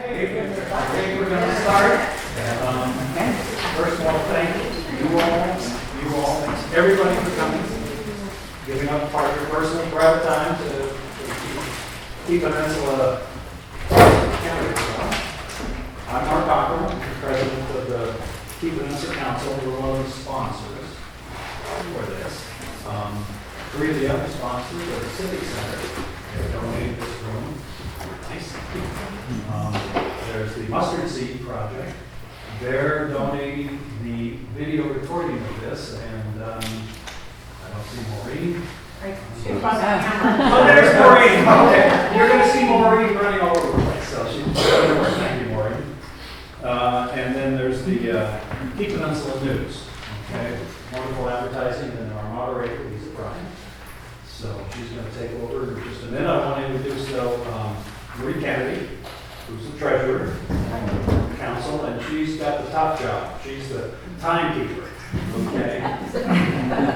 Okay, I think we're gonna start. First of all, thank you all, everybody for coming, giving up part of your personal private time to keep Peninsula County. I'm Mark Cockrell, president of the Key Peninsula Council. We're one of the sponsors for this. Three of the other sponsors are the Civic Center. They donated this room. Nice. There's the Mustard Seed Project. They're donating the video recording of this, and I don't see Maureen. Oh, there's Maureen. Okay, you're going to see Maureen running all over the place. So she's thank you, Maureen. And then there's the Key Peninsula News. Okay, wonderful advertising, and our moderator, Lisa Bryan. So she's going to take over in just a minute. I want to introduce Marie Kennedy, who's the treasurer of the council, and she's got the top job. She's the timekeeper. Okay,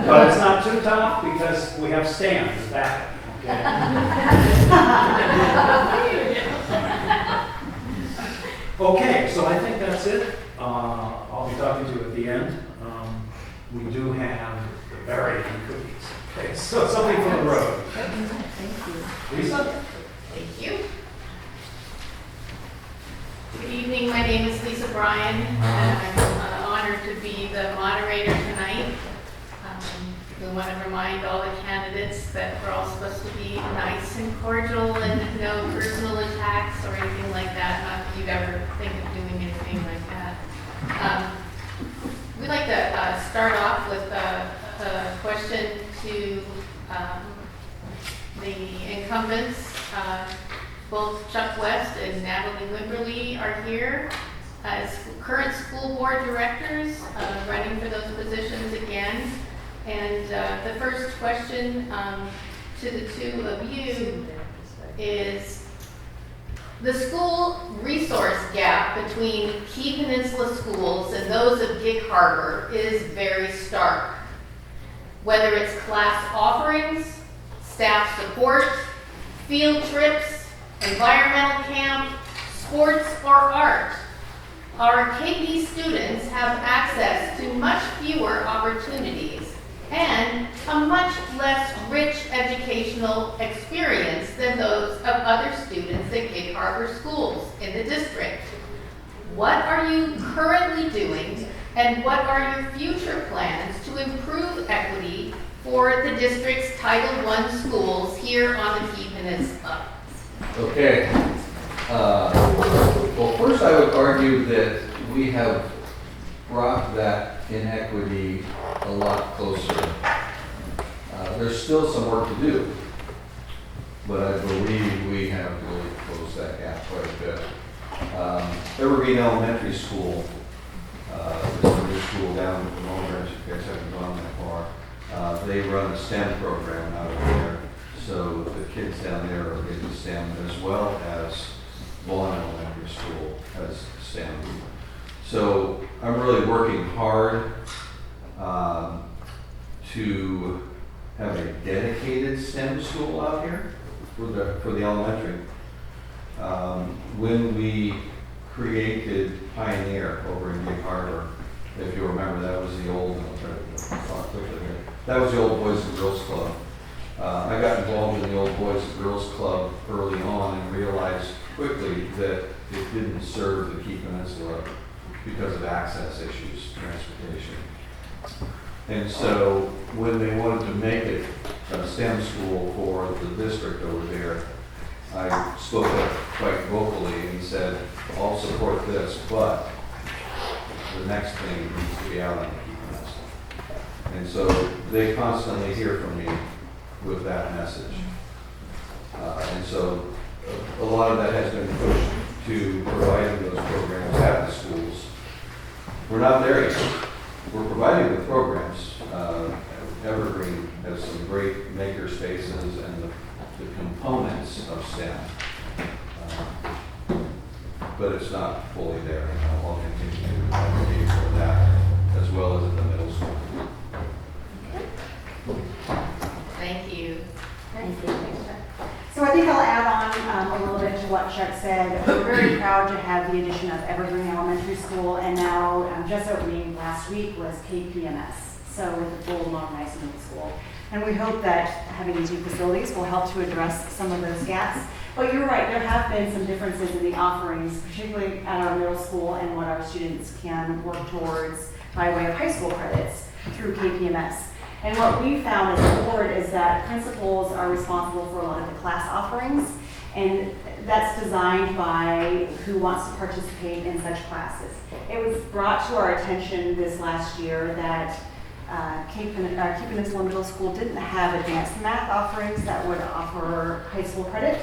but it's not too tough because we have Stan as backup. Okay, so I think that's it. I'll be talking to you at the end. We do have the very cookies. Okay, so something for the road. Thank you. Lisa? Thank you. Good evening, my name is Lisa Bryan, and I'm honored to be the moderator tonight. We want to remind all the candidates that we're all supposed to be nice and cordial and no personal attacks or anything like that. Not that you'd ever think of doing anything like that. We'd like to start off with a question to the incumbents. Both Chuck West and Natalie Wimberly are here as current school board directors, running for those positions again. And the first question to the two of you is, the school resource gap between Key Peninsula schools and those of Gig Harbor is very stark. Whether it's class offerings, staff support, field trips, environmental camp, sports, or art, our KP students have access to much fewer opportunities and a much less rich educational experience than those of other students at Gig Harbor schools in the district. What are you currently doing, and what are your future plans to improve equity for the district's Title I schools here on the Key Peninsula? Okay. Well, first I would argue that we have brought that inequity a lot closer. There's still some work to do, but I believe we have really closed that gap quite a bit. Evergreen Elementary School is a new school down at the moment. You guys haven't gone that far. They run a STEM program out of there. So the kids down there are getting STEM, as well as Vaughan Elementary School has STEM. So I'm really working hard to have a dedicated STEM school out here for the elementary. When we created Pioneer over in Gig Harbor, if you remember, that was the old, I'll try to talk quickly here. That was the old Boys and Girls Club. I got involved in the old Boys and Girls Club early on and realized quickly that it didn't serve the Key Peninsula because of access issues, transportation. And so when they wanted to make it a STEM school for the district over there, I spoke up quite vocally and said, I'll support this, but the next thing needs to be out on the Key Peninsula. And so they constantly hear from me with that message. And so a lot of that has been pushed to providing those programs at the schools. We're not there yet. We're providing the programs. Evergreen has some great maker spaces and the components of STEM. But it's not fully there. And I'll continue to advocate for that as well as in the middle school. Thank you. Thank you. So at think I'll add on a little bit to what Chuck said. We're very proud to have the addition of Evergreen Elementary School, and now just opening last week was KPMS, so with the full modernized middle school. And we hope that having these new facilities will help to address some of those gaps. But you're right, there have been some differences in the offerings, particularly at our middle school and what our students can work towards by way of high school credits through KPMS. And what we found as a board is that principals are responsible for a lot of the class offerings, and that's designed by who wants to participate in such classes. It was brought to our attention this last year that Cape Peninsula Middle School didn't have advanced math offerings that would offer high school credit,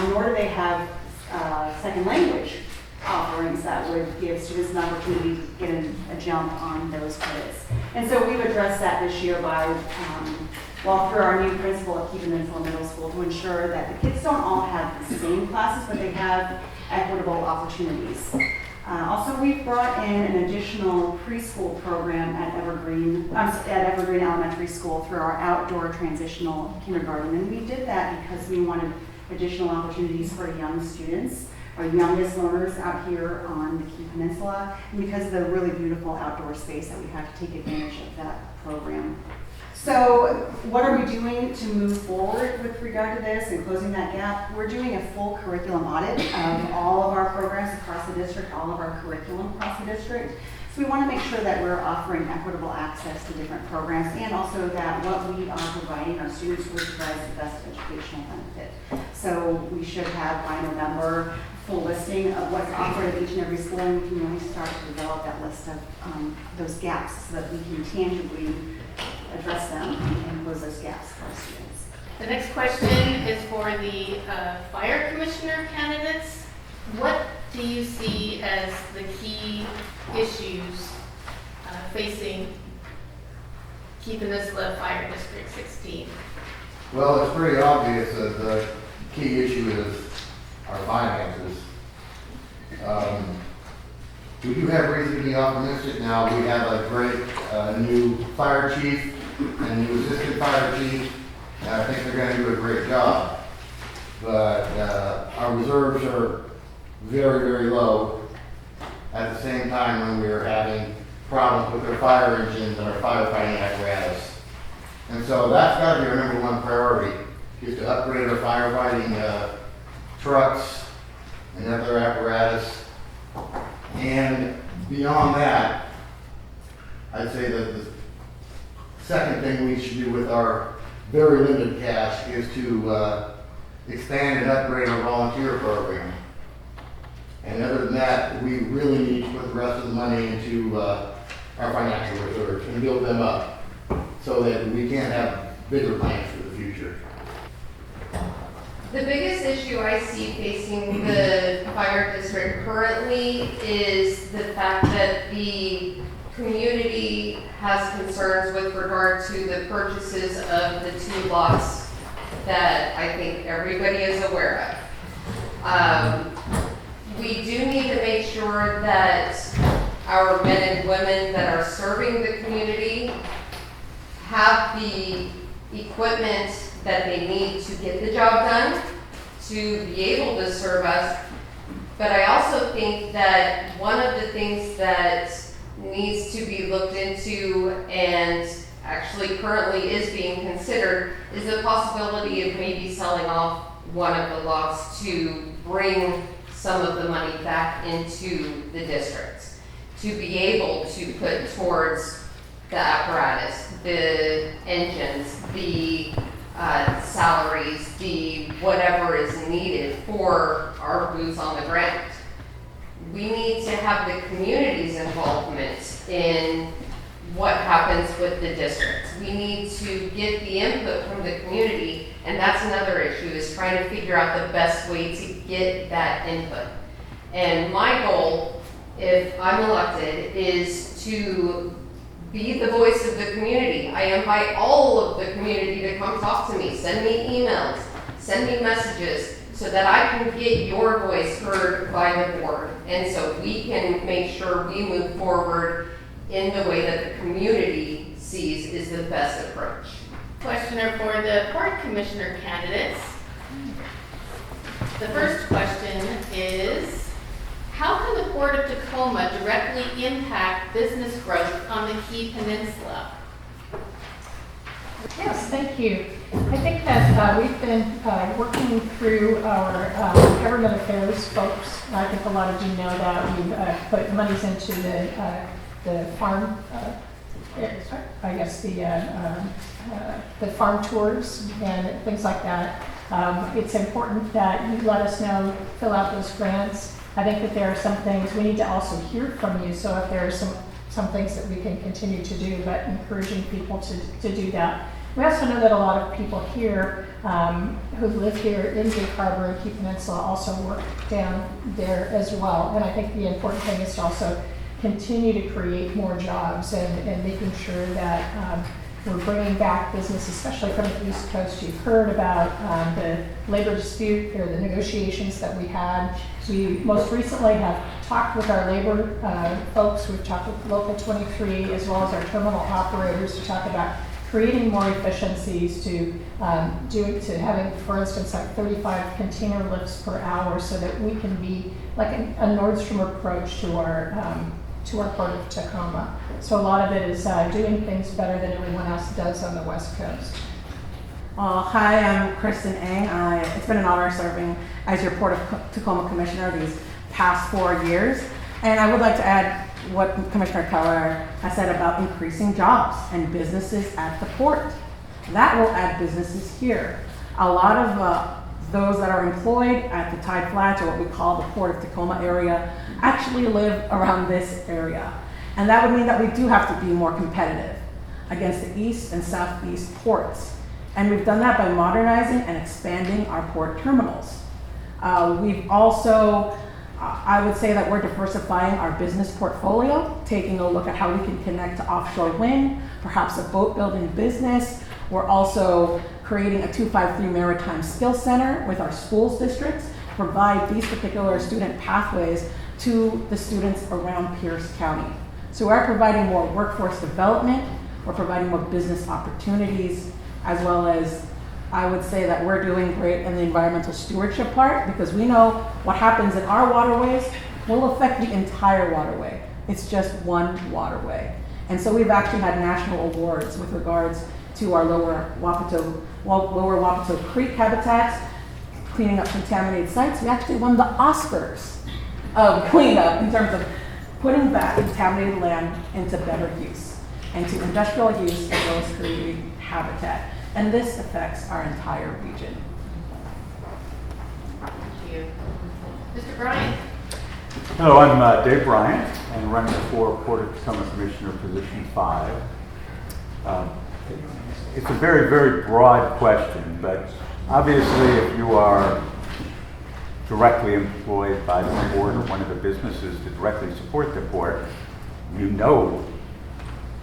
nor do they have second language offerings that would give students an opportunity to get a jump on those credits. And so we've addressed that this year by, well, through our new principal at Cape Peninsula Middle School, to ensure that the kids don't all have the same classes, but they have equitable opportunities. Also, we've brought in an additional preschool program at Evergreen Elementary School through our outdoor transitional kindergarten. And we did that because we wanted additional opportunities for young students, our youngest learners out here on the Cape Peninsula, and because of the really beautiful outdoor space that we have to take advantage of that program. So what are we doing to move forward with regard to this and closing that gap? We're doing a full curriculum audit of all of our programs across the district, all of our curriculum across the district. So we want to make sure that we're offering equitable access to different programs, and also that what we are providing our students will provide the best educational benefit. So we should have by November full listing of what's offered at each and every school, and we can really start to develop that list of those gaps so that we can tangibly address them and close those gaps for our students. The next question is for the fire commissioner candidates. What do you see as the key issues facing Cape Peninsula Fire District 16? Well, it's pretty obvious that the key issue is our finances. We do have reason to be optimistic now. We have a great new fire chief and new assistant fire chief, and I think they're going to do a great job. But our reserves are very, very low at the same time when we are having problems with our fire engines and our firefighting apparatus. And so that's got to be our number one priority, is to upgrade our firefighting trucks and other apparatus. And beyond that, I'd say that the second thing we should do with our very limited cash is to expand and upgrade our volunteer program. And other than that, we really need to put the rest of the money into our financial reserves and build them up so that we can have bigger plans for the future. The biggest issue I see facing the fire district currently is the fact that the community has concerns with regard to the purchases of the 2 lots that I think everybody is aware of. We do need to make sure that our men and women that are serving the community have the equipment that they need to get the job done, to be able to serve us. But I also think that one of the things that needs to be looked into, and actually currently is being considered, is the possibility of maybe selling off one of the lots to bring some of the money back into the district, to be able to put towards the apparatus, the engines, the salaries, the whatever is needed for our boots on the ground. We need to have the community's involvement in what happens with the district. We need to get the input from the community, and that's another issue, is trying to figure out the best way to get that input. And my goal, if I'm elected, is to be the voice of the community. I invite all of the community to come talk to me, send me emails, send me messages, so that I can get your voice heard by the board. And so we can make sure we move forward in the way that the community sees is the best approach. Questioner for the park commissioner candidates. The first question is, how can the Port of Tacoma directly impact business growth on the Key Peninsula? Yes, thank you. I think that we've been working through our government affairs folks. I think a lot of you know that we've put monies into the farm, I guess the farm tours and things like that. It's important that you let us know, fill out those grants. I think that there are some things we need to also hear from you. So if there are some things that we can continue to do, but encouraging people to do that. We also know that a lot of people here who live here in Gig Harbor and Key Peninsula also work down there as well. And I think the important thing is to also continue to create more jobs and making sure that we're bringing back business, especially from the East Coast. You've heard about the labor dispute or the negotiations that we had. We most recently have talked with our labor folks. We've talked with Local 23 as well as our terminal operators to talk about creating more efficiencies to having, for instance, like 35 container lifts per hour so that we can be like a Nordstrom approach to our Port of Tacoma. So a lot of it is doing things better than everyone else does on the West Coast. Hi, I'm Kristen Eng. It's been an honor serving as your Port of Tacoma Commissioner these past 4 years. And I would like to add what Commissioner Keller has said about increasing jobs and businesses at the port. That will add businesses here. A lot of those that are employed at the Tide Flats, or what we call the Port of Tacoma area, actually live around this area. And that would mean that we do have to be more competitive against the east and southeast ports. And we've done that by modernizing and expanding our port terminals. We've also, I would say that we're diversifying our business portfolio, taking a look at how we can connect to offshore wind, perhaps a boat building business. We're also creating a 253 Maritime Skills Center with our schools districts to provide these particular student pathways to the students around Pierce County. So we're providing more workforce development, we're providing more business opportunities, as well as I would say that we're doing great in the environmental stewardship part, because we know what happens in our waterways will affect the entire waterway. It's just one waterway. And so we've actually had national awards with regards to our lower Wapato Creek habitats, cleaning up contaminated sites. We actually won the Oscars of cleanup in terms of putting back contaminated land into better use and to industrial use as well as creating habitat. And this affects our entire region. Thank you. Mr. Bryant? Hello, I'm Dave Bryant, and running for Port of Tacoma Commissioner, position 5. It's a very, very broad question, but obviously if you are directly employed by the port or one of the businesses that directly support the port, you know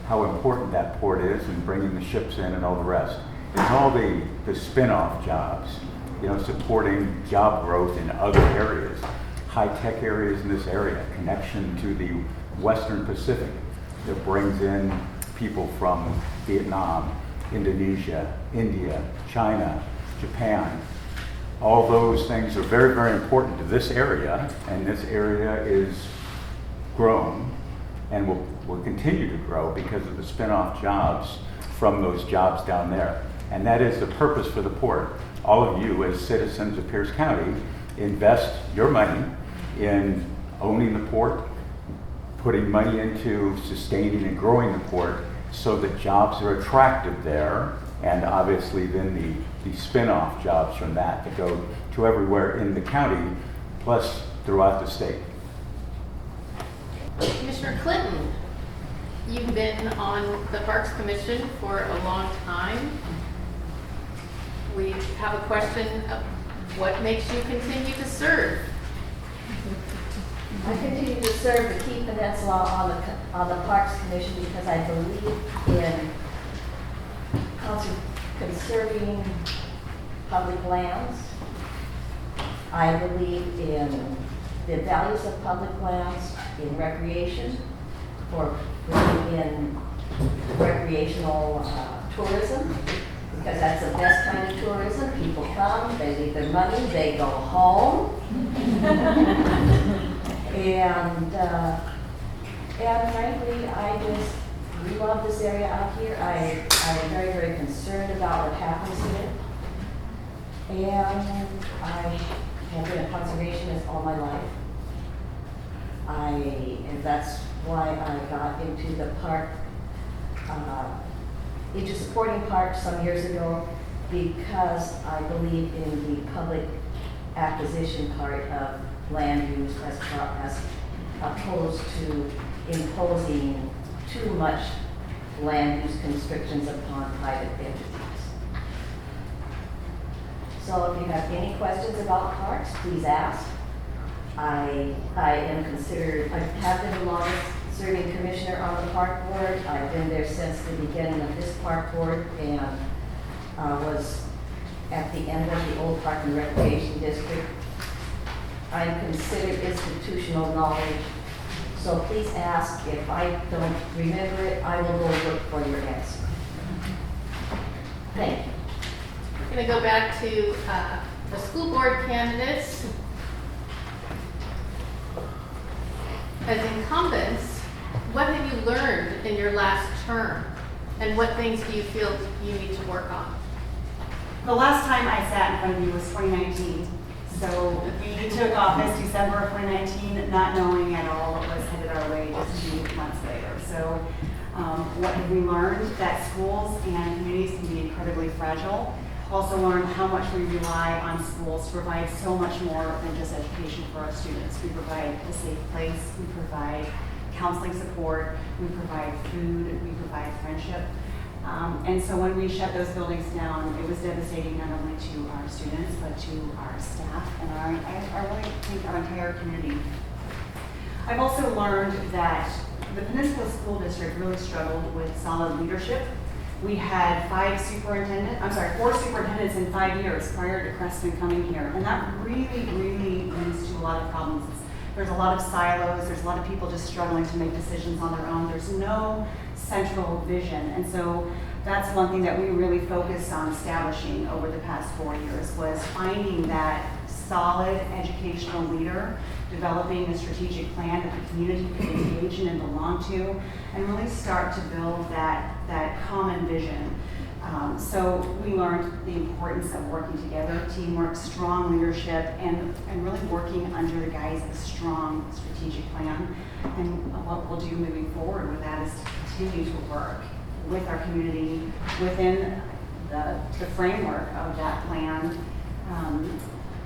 how important that port is in bringing the ships in and all the rest. It's all the spin-off jobs, supporting job growth in other areas, high-tech areas in this area, connection to the Western Pacific that brings in people from Vietnam, Indonesia, India, China, Japan. All those things are very, very important to this area, and this area is grown and will continue to grow because of the spin-off jobs from those jobs down there. And that is the purpose for the port. All of you as citizens of Pierce County invest your money in owning the port, putting money into sustaining and growing the port so that jobs are attracted there, and obviously then the spin-off jobs from that go to everywhere in the county, plus throughout the state. Commissioner Clinton, you've been on the Parks Commission for a long time. We have a question of what makes you continue to serve? I continue to serve the Key Peninsula on the Parks Commission because I believe in conserving public lands. I believe in the values of public lands, in recreation, for bringing in recreational tourism, because that's the best kind of tourism. People come, they leave their money, they go home. And frankly, we love this area out here. I am very, very concerned about what happens here. And I have been a conservationist all my life. And that's why I got into the park, into supporting parks some years ago, because I believe in the public acquisition part of land use as opposed to imposing too much land use constrictions upon private entities. So if you have any questions about parks, please ask. I have been the longest serving commissioner on the park board. I've been there since the beginning of this park board and was at the end of the old Park and Recreation District. I'm considered institutional knowledge, so please ask. If I don't remember it, I will go look for your answer. Thank you. We're going to go back to the school board candidates. As incumbents, what have you learned in your last term? And what things do you feel you need to work on? The last time I sat in front of you was 2019. So we took office December of 2019, not knowing at all what was headed our way just a few months later. So what have we learned? That schools and communities can be incredibly fragile. Also learned how much we rely on schools to provide so much more than just education for our students. We provide a safe place, we provide counseling support, we provide food, we provide friendship. And so when we shut those buildings down, it was devastating not only to our students, but to our staff and I really think our entire community. I've also learned that the Peninsula School District really struggled with solid leadership. We had 4 superintendents in 5 years prior to Creston coming here. And that really leads to a lot of problems. There's a lot of silos, there's a lot of people just struggling to make decisions on their own. There's no central vision. And so that's one thing that we really focused on establishing over the past 4 years, was finding that solid educational leader, developing a strategic plan that the community could engage in and belong to, and really start to build that common vision. So we learned the importance of working together, teamwork, strong leadership, and really working under the guise of a strong strategic plan. And what we'll do moving forward with that is to continue to work with our community within the framework of that plan.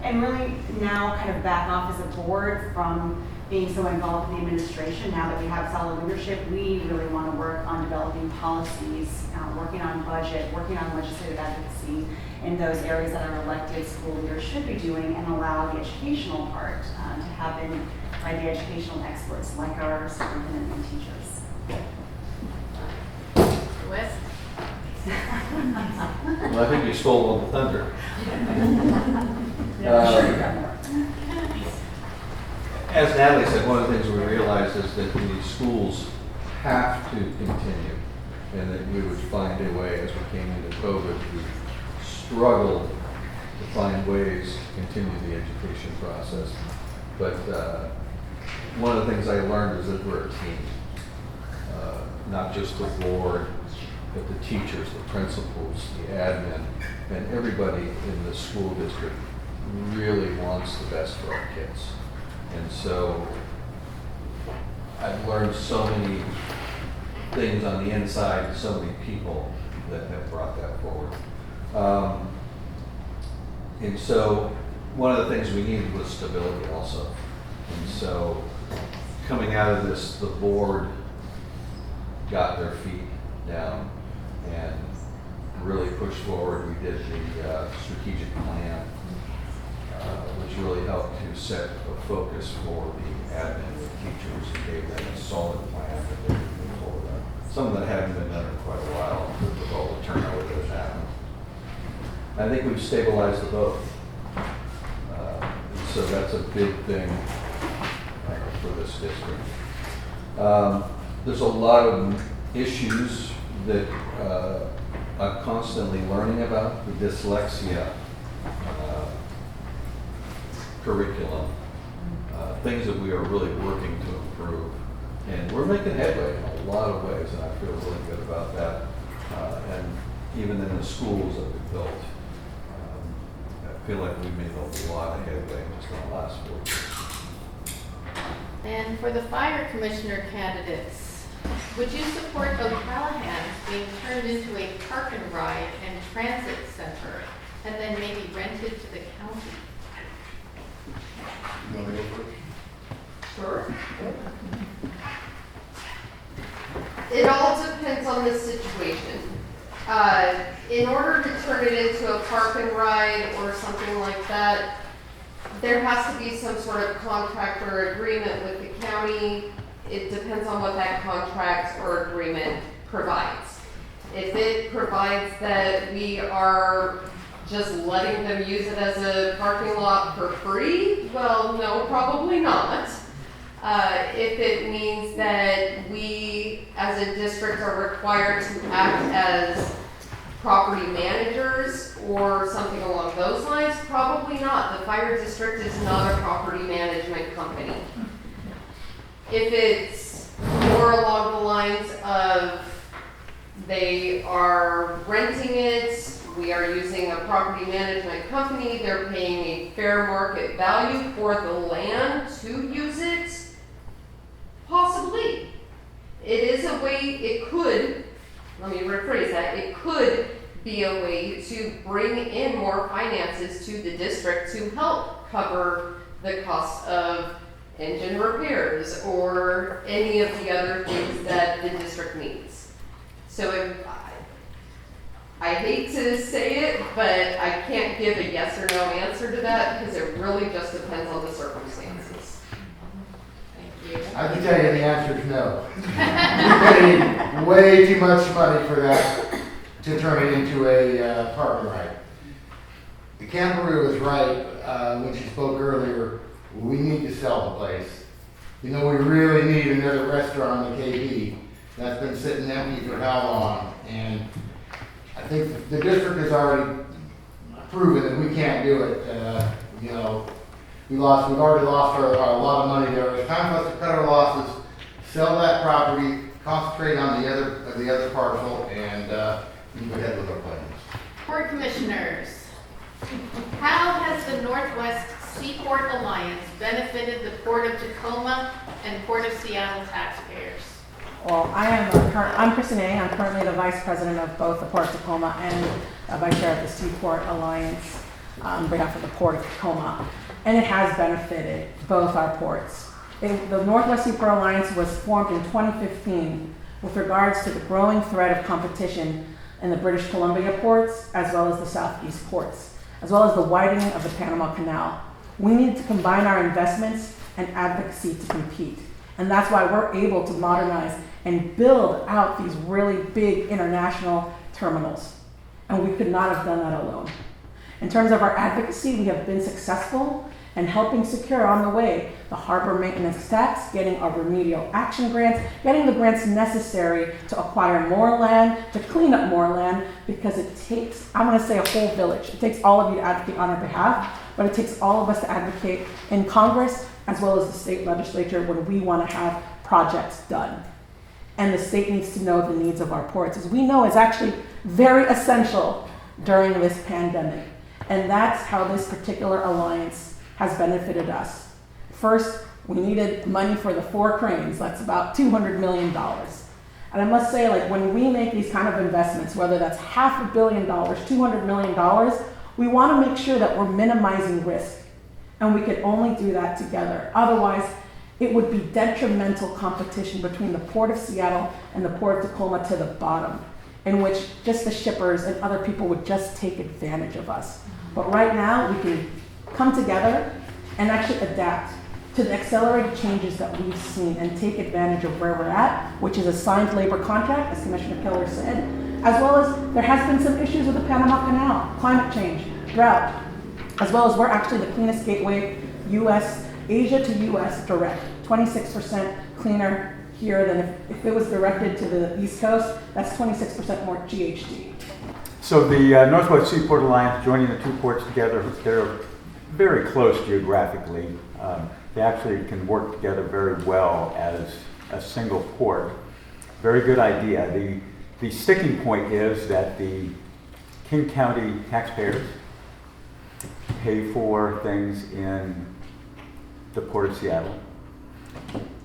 And really now kind of back off as a board from being so involved in the administration. Now that we have solid leadership, we really want to work on developing policies, working on budget, working on legislative advocacy in those areas that our elected school leaders should be doing, and allow the educational part to happen by the educational experts like our superintendent and teachers. Wes? Well, I think you stole all the thunder. As Natalie said, one of the things we realized is that the schools have to continue, and that we would find a way. As we came into COVID, we struggled to find ways to continue the education process. But one of the things I learned is that we're a team, not just the board, but the teachers, the principals, the admin, and everybody in the school district really wants the best for our kids. And so I've learned so many things on the inside, so many people that have brought that forward. And so one of the things we needed was stability also. And so coming out of this, the board got their feet down and really pushed forward. We did the strategic plan, which really helped to set a focus for the admin and the teachers, and gave them a solid plan that they could move forward on. Some of that hadn't been done in quite a while with all the turnover that has happened. I think we've stabilized the boat. So that's a big thing for this district. There's a lot of issues that I'm constantly learning about the dyslexia curriculum, things that we are really working to improve. And we're making headway in a lot of ways, and I feel really good about that. And even in the schools that we've built, I feel like we've made a lot of headway just in the last 4 years. And for the fire commissioner candidates, would you support O'Callahan's being turned into a park and ride and transit center and then maybe rented to the county? You want to go first? Sure. It all depends on the situation. In order to turn it into a park and ride or something like that, there has to be some sort of contract or agreement with the county. It depends on what that contract or agreement provides. If it provides that we are just letting them use it as a parking lot for free, well, no, probably not. If it means that we, as a district, are required to act as property managers or something along those lines, probably not. The fire district is not a property management company. If it's more along the lines of they are renting it, we are using a property management company, they're paying a fair market value for the land to use it, possibly. It is a way, it could, let me rephrase that, it could be a way to bring in more finances to the district to help cover the cost of engine repairs or any of the other things that the district needs. So if, I hate to say it, but I can't give a yes or no answer to that because it really just depends on the circumstances. Thank you. I can tell you the answer is no. We're paying way too much money for that to turn it into a park and ride. The Camperoo was right when she spoke earlier. We need to sell the place. You know, we really need another restaurant in KB that's been sitting empty for how long? And I think the district has already proven that we can't do it. You know, we've already lost a lot of money there. It's time for us to cut our losses, sell that property, concentrate on the other parcel, and move ahead with our plans. Board commissioners, how has the Northwest Seaport Alliance benefited the Port of Tacoma and Port of Seattle taxpayers? Well, I'm Kristen Ang. I'm currently the vice president of both the Port of Tacoma and vice chair of the Seaport Alliance on behalf of the Port of Tacoma. And it has benefited both our ports. The Northwest Seaport Alliance was formed in 2015 with regards to the growing threat of competition in the British Columbia ports, as well as the Southeast ports, as well as the widening of the Panama Canal. We need to combine our investments and advocacy to compete. And that's why we're able to modernize and build out these really big international terminals. And we could not have done that alone. In terms of our advocacy, we have been successful in helping secure on the way the harbor maintenance tax, getting our remedial action grants, getting the grants necessary to acquire more land, to clean up more land, because it takes, I'm gonna say, a whole village. It takes all of you to advocate on our behalf, but it takes all of us to advocate in Congress as well as the state legislature when we want to have projects done. And the state needs to know the needs of our ports, as we know is actually very essential during this pandemic. And that's how this particular alliance has benefited us. First, we needed money for the 4 cranes. That's about $200 million. And I must say, like, when we make these kind of investments, whether that's $500 million, $200 million, we want to make sure that we're minimizing risk. And we could only do that together. Otherwise, it would be detrimental competition between the Port of Seattle and the Port of Tacoma to the bottom, in which just the shippers and other people would just take advantage of us. But right now, we can come together and actually adapt to the accelerated changes that we've seen and take advantage of where we're at, which is a signed labor contract, as Commissioner Keller said, as well as there has been some issues with the Panama Canal, climate change, drought, as well as we're actually the cleanest gateway, Asia to US direct, 26% cleaner here than if it was directed to the East Coast, that's 26% more GHG. So the Northwest Seaport Alliance joining the two ports together, they're very close geographically. They actually can work together very well as a single port. Very good idea. The sticking point is that the King County taxpayers pay for things in the Port of Seattle.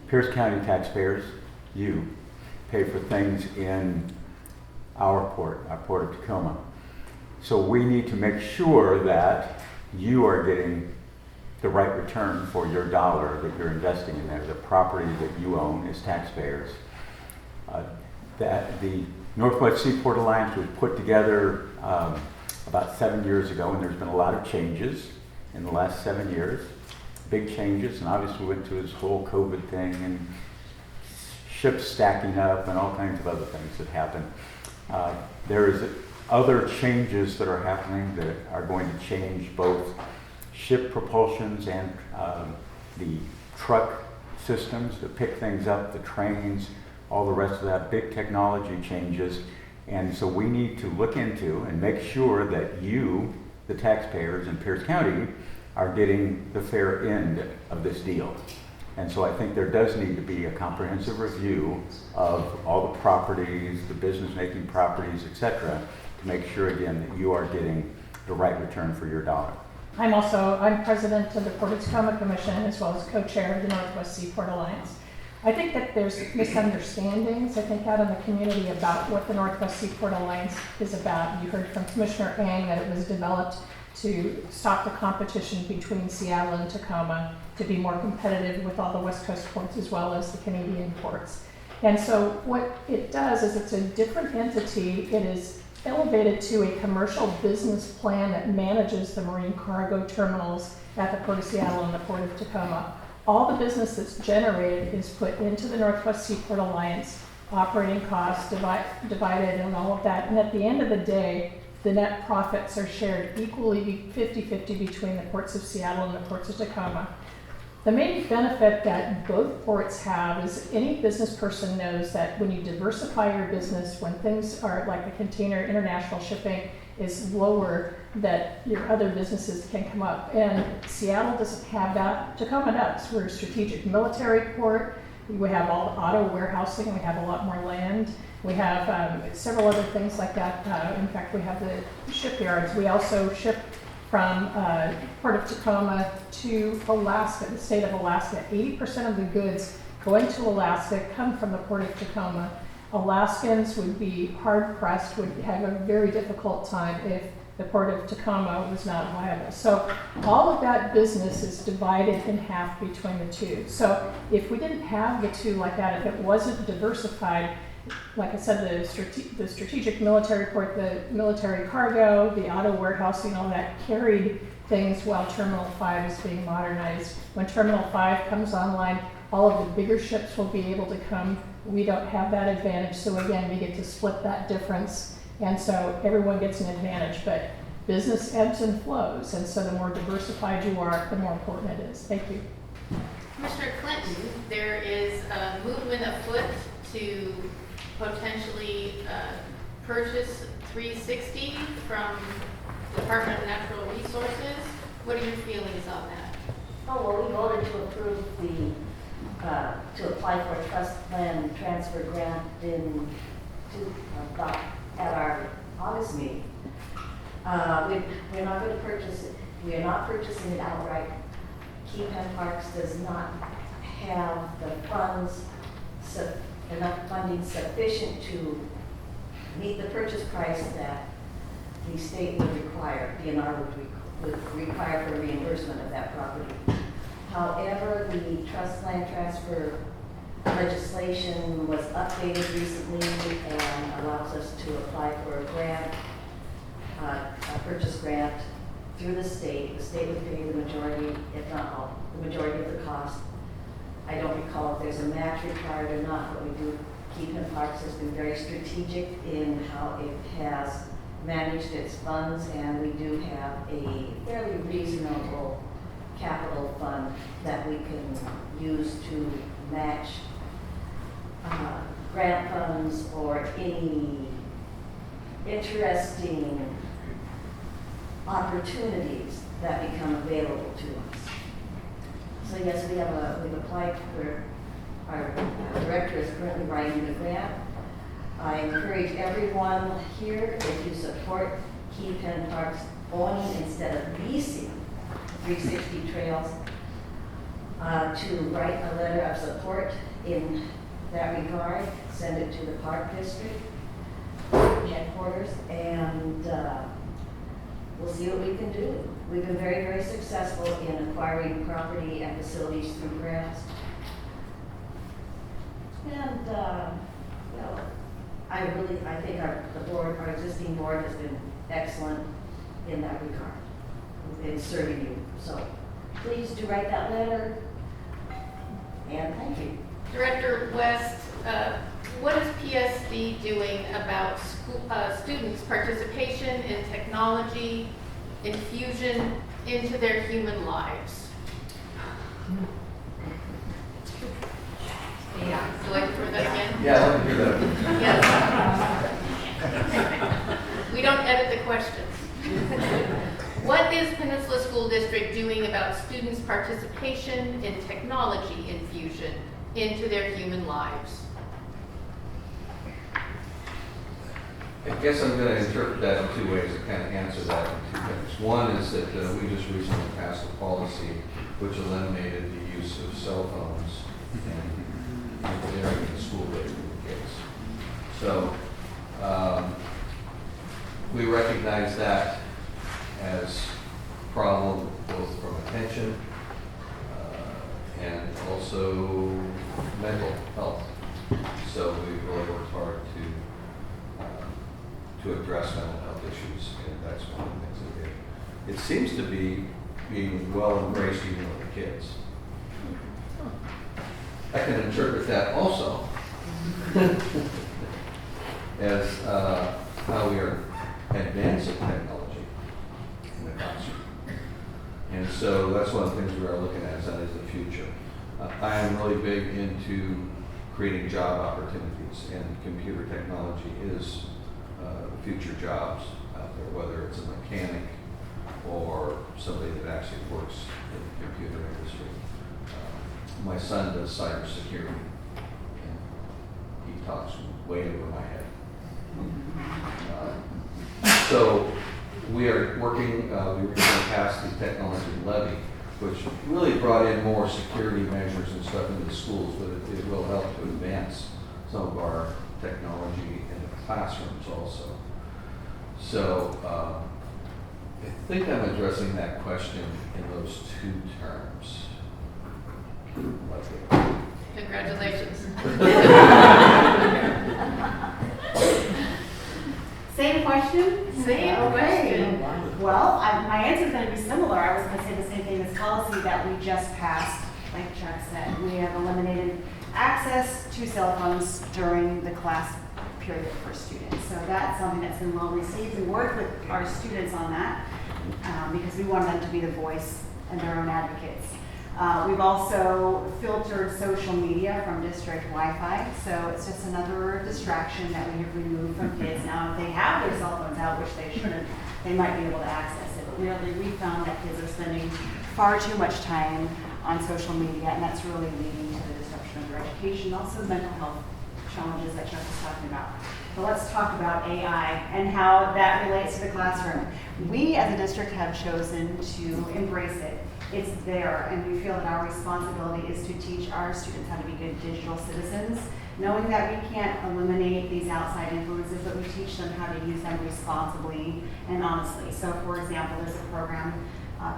Pierce County taxpayers, you, pay for things in our Port of Tacoma. So we need to make sure that you are getting the right return for your dollar that you're investing in there, the property that you own as taxpayers. That the Northwest Seaport Alliance was put together about 7 years ago, and there's been a lot of changes in the last 7 years, big changes, and obviously we went through this whole COVID thing and ships stacking up and all kinds of other things that happened. There is other changes that are happening that are going to change both ship propulsions and the truck systems that pick things up, the trains, all the rest of that, big technology changes. And so we need to look into and make sure that you, the taxpayers in Pierce County, are getting the fair end of this deal. And so I think there does need to be a comprehensive review of all the properties, the business-making properties, et cetera, to make sure, again, that you are getting the right return for your dollar. I'm president of the Port of Tacoma Commission as well as co-chair of the Northwest Seaport Alliance. I think that there's misunderstandings, I think, out in the community about what the Northwest Seaport Alliance is about. You heard from Commissioner Ang that it was developed to stop the competition between Seattle and Tacoma, to be more competitive with all the West Coast ports as well as the Canadian ports. And so what it does is it's a different entity. It is elevated to a commercial business plan that manages the marine cargo terminals at the Port of Seattle and the Port of Tacoma. All the business that's generated is put into the Northwest Seaport Alliance, operating costs divided and all of that. And at the end of the day, the net profits are shared equally 50-50 between the ports of Seattle and the ports of Tacoma. The main benefit that both ports have is any business person knows that when you diversify your business, when things are like the container international shipping is lower, that your other businesses can come up. And Seattle doesn't have that. Tacoma does. We're a strategic military port. We have all the auto warehousing. We have a lot more land. We have several other things like that. In fact, we have the shipyards. We also ship from Port of Tacoma to Alaska, the state of Alaska. 80% of the goods going to Alaska come from the Port of Tacoma. Alaskans would be hard pressed, would have a very difficult time if the Port of Tacoma was not viable. So all of that business is divided in half between the two. So if we didn't have the two like that, if it wasn't diversified, like I said, the strategic military port, the military cargo, the auto warehousing, all that carried things while Terminal 5 is being modernized. When Terminal 5 comes online, all of the bigger ships will be able to come. We don't have that advantage, so again, we get to split that difference, and so everyone gets an advantage, but business ebbs and flows, and so the more diversified you are, the more important it is. Thank you. Commissioner Clinton, there is a movement afoot to potentially purchase 360 from Department of Natural Resources. What are your feelings on that? Oh, well, we voted to approve to apply for a trust land transfer grant at our August meeting. We're not going to purchase it. We are not purchasing it outright. Key Penn Parks does not have the funds, enough funding sufficient to meet the purchase price that the state would require, DNR would require for reimbursement of that property. However, the trust land transfer legislation was updated recently and allows us to apply for a grant, a purchase grant through the state. The state would pay the majority, if not all, the majority of the cost. I don't recall if there's a match required or not, but we do. Key Penn Parks has been very strategic in how it has managed its funds, and we do have a fairly reasonable capital fund that we can use to match grant funds or any interesting opportunities that become available to us. So yes, we've applied for, our director is currently writing the grant. I encourage everyone here, if you support Key Penn Park's owning instead of leasing 360 Trails, to write a letter of support in that regard, send it to the Park District headquarters, and we'll see what we can do. We've been very, very successful in acquiring property and facilities through grants. And, you know, I think our existing board has been excellent in that regard, in serving you. So please do write that letter, and thank you. Director West, what is PSD doing about students' participation in technology infusion into their human lives? Yeah, would you like to throw that again? Yeah, let me hear that. Yes. We don't edit the questions. What is Peninsula School District doing about students' participation in technology infusion into their human lives? I guess I'm going to interpret that in two ways and kind of answer that in two things. One is that we just recently passed a policy which eliminated the use of cell phones and during the school day with kids. So we recognize that as a problem both from attention and also mental health. So we've really worked hard to address mental health issues, and that's one of the things that we did. It seems to be being well embraced even with the kids. I can interpret that also as how we are advancing technology in the classroom. And so that's one of the things we are looking at, that is the future. I am really big into creating job opportunities, and computer technology is future jobs out there, whether it's a mechanic or somebody that actually works in the computer industry. My son does cybersecurity, and he talks way over my head. So we are working, we were going to pass the technology levy, which really brought in more security measures and stuff into the schools, but it will help to advance some of our technology in the classrooms also. So I think I'm addressing that question in those two terms. Congratulations. Same question? Same Okay. question. Well, my answer is going to be similar. I was going to say the same thing. This policy that we just passed, like Chuck said, we have eliminated access to cell phones during the class period for students. So that's something that's been well received. We worked with our students on that because we want them to be the voice and their own advocates. We've also filtered social media from district Wi-Fi, so it's just another distraction that we have removed from kids. Now, if they have their cell phones out, which they shouldn't, they might be able to access it. But really, we found that kids are spending far too much time on social media, and that's really leading to the disruption of their education, also the mental health challenges that Chuck was talking about. But let's talk about AI and how that relates to the classroom. We, as a district, have chosen to embrace it. It's there, and we feel that our responsibility is to teach our students how to be good digital citizens, knowing that we can't eliminate these outside influences, but we teach them how to use them responsibly and honestly. So, for example, there's a program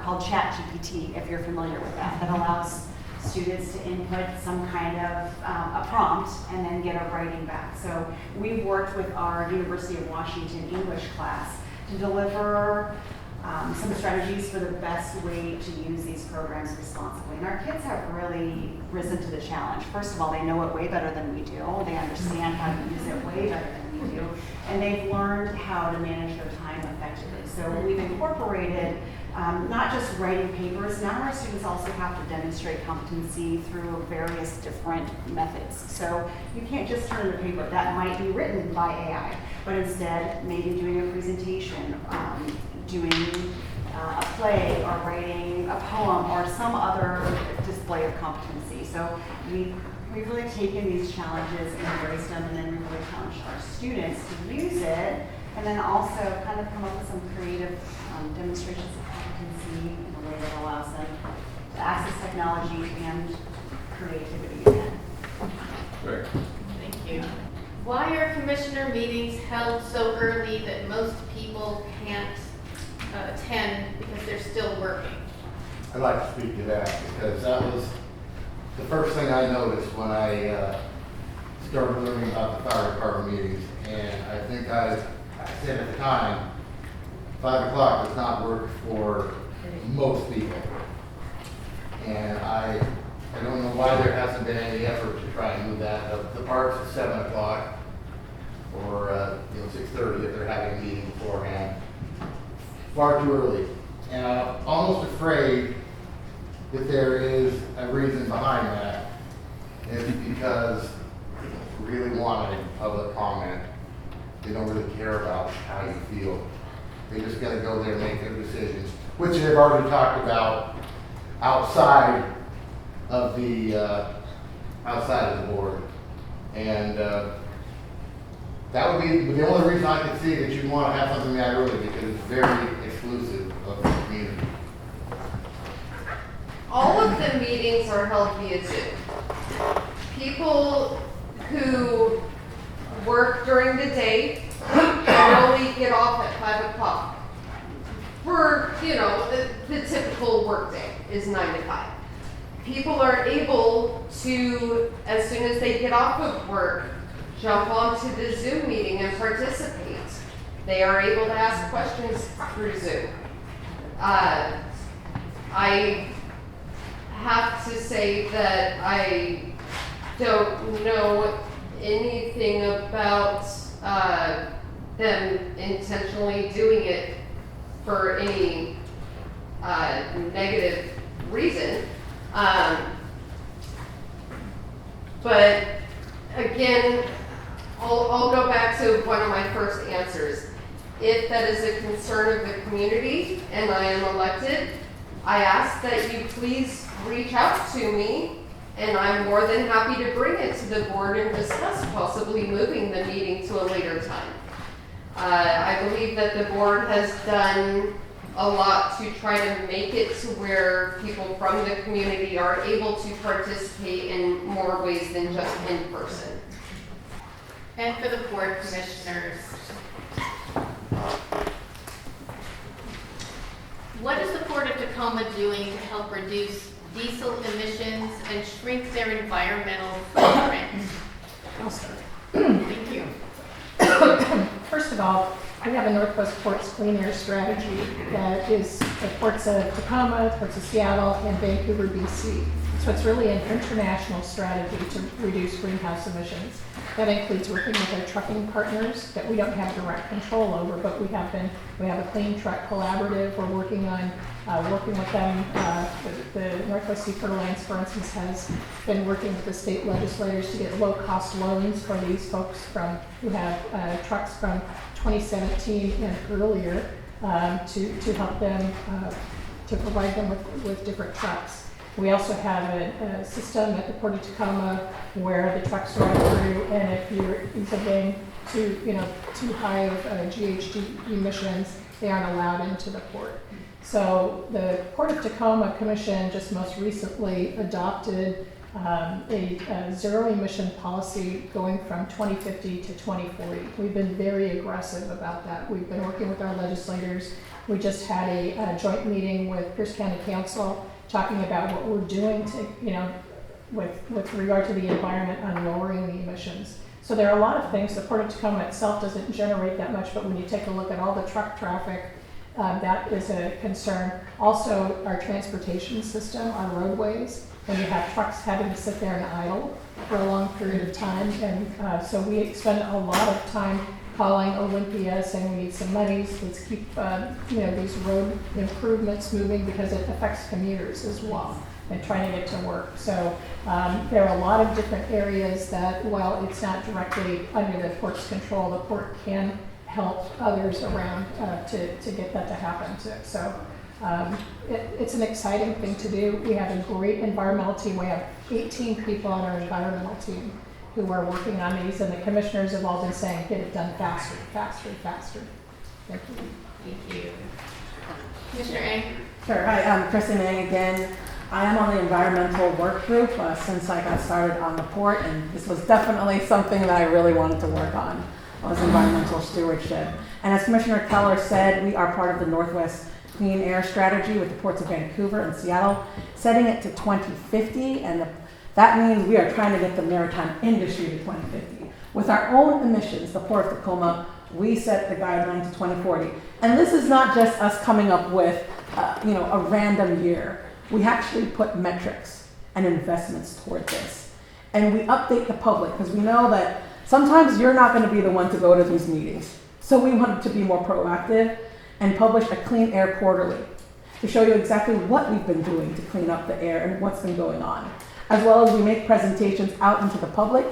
called ChatGPT, if you're familiar with that, that allows students to input some kind of a prompt and then get a writing back. So we've worked with our University of Washington English class to deliver some strategies for the best way to use these programs responsibly. And our kids have really risen to the challenge. First of all, they know it way better than we do. They understand how to use it way better than we do. And they've learned how to manage their time effectively. So we've incorporated not just writing papers. Now our students also have to demonstrate competency through various different methods. So you can't just turn in a paper that might be written by AI, but instead maybe doing a presentation, doing a play, or writing a poem, or some other display of competency. So we've really taken these challenges and embraced them, and then we really challenged our students to use it, and then also kind of come up with some creative demonstrations of competency in a way that allows them to access technology and creativity again. Great. Thank you. Why are commissioner meetings held so early that most people can't attend because they're still working? I'd like to speak to that because that was the first thing I noticed when I started learning about the fire department meetings. And I think I said at the time, 5 o'clock does not work for most people. And I don't know why there hasn't been any effort to try and move that up. The park's at 7 o'clock or 6:30 if they're having a meeting beforehand. Far too early. And I'm almost afraid that there is a reason behind that. It's because people really want a public comment. They don't really care about how you feel. They just gotta go there and make their decisions, which they've already talked about outside of the board. And that would be the only reason I could see that you'd want to have something that early, because it's very exclusive of the community. All of the meetings are held via Zoom. People who work during the day only get off at 5 o'clock. For, the typical workday is 9 to 5. People are able to, as soon as they get off of work, jump onto the Zoom meeting and participate. They are able to ask questions through Zoom. I have to say that I don't know anything about them intentionally doing it for any negative reason. But again, I'll go back to one of my first answers. If that is a concern of the community and I am elected, I ask that you please reach out to me, and I'm more than happy to bring it to the board and discuss possibly moving the meeting to a later time. I believe that the board has done a lot to try to make it to where people from the community are able to participate in more ways than just in person. And for the board commissioners, what is the Port of Tacoma doing to help reduce diesel emissions and shrink their environmental footprint? I'll start. Thank you. First of all, we have a Northwest Ports Clean Air Strategy that is the ports of Tacoma, ports of Seattle, and Vancouver, BC. So it's really an international strategy to reduce greenhouse emissions. That includes working with our trucking partners that we don't have direct control over, but we have a Clean Truck Collaborative. We're working on working with them. The Northwest Seaford Alliance, for instance, has been working with the state legislators to get low-cost loans for these folks who have trucks from 2017 and earlier to help them to provide them with different trucks. We also have a system at the Port of Tacoma where the trucks run through, and if you're exhibiting too high of GHG emissions, they aren't allowed into the port. So the Port of Tacoma Commission just most recently adopted a zero emission policy going from 2050 to 2040. We've been very aggressive about that. We've been working with our legislators. We just had a joint meeting with Pierce County Council talking about what we're doing to, with regard to the environment on lowering the emissions. So there are a lot of things. The Port of Tacoma itself doesn't generate that much, but when you take a look at all the truck traffic, that is a concern. Also, our transportation system, our roadways, when you have trucks having to sit there and idle for a long period of time. And so we spend a lot of time calling Olympia saying we need some monies, let's keep, these road improvements moving because it affects commuters as well and trying to get to work. So there are a lot of different areas that, while it's not directly under the port's control, the port can help others around to get that to happen too. So it's an exciting thing to do. We have a great environmental team. We have 18 people on our environmental team who are working on these, and the commissioners have all been saying, get it done faster, faster, faster. Thank you. Thank you. Commissioner Eng? Sure. Hi, I'm Kristen Ang again. I am on the environmental work group since I got started on the port, and this was definitely something that I really wanted to work on, was environmental stewardship. And as Commissioner Keller said, we are part of the Northwest Clean Air Strategy with the ports of Vancouver and Seattle, setting it to 2050, and that means we are trying to get the maritime industry to 2050. With our own emissions, the Port of Tacoma, we set the guideline to 2040. And this is not just us coming up with, a random year. We actually put metrics and investments toward this. And we update the public because we know that sometimes you're not going to be the one to go to these meetings. So we wanted to be more proactive and publish a Clean Air Quarterly to show you exactly what we've been doing to clean up the air and what's been going on. As well as we make presentations out into the public,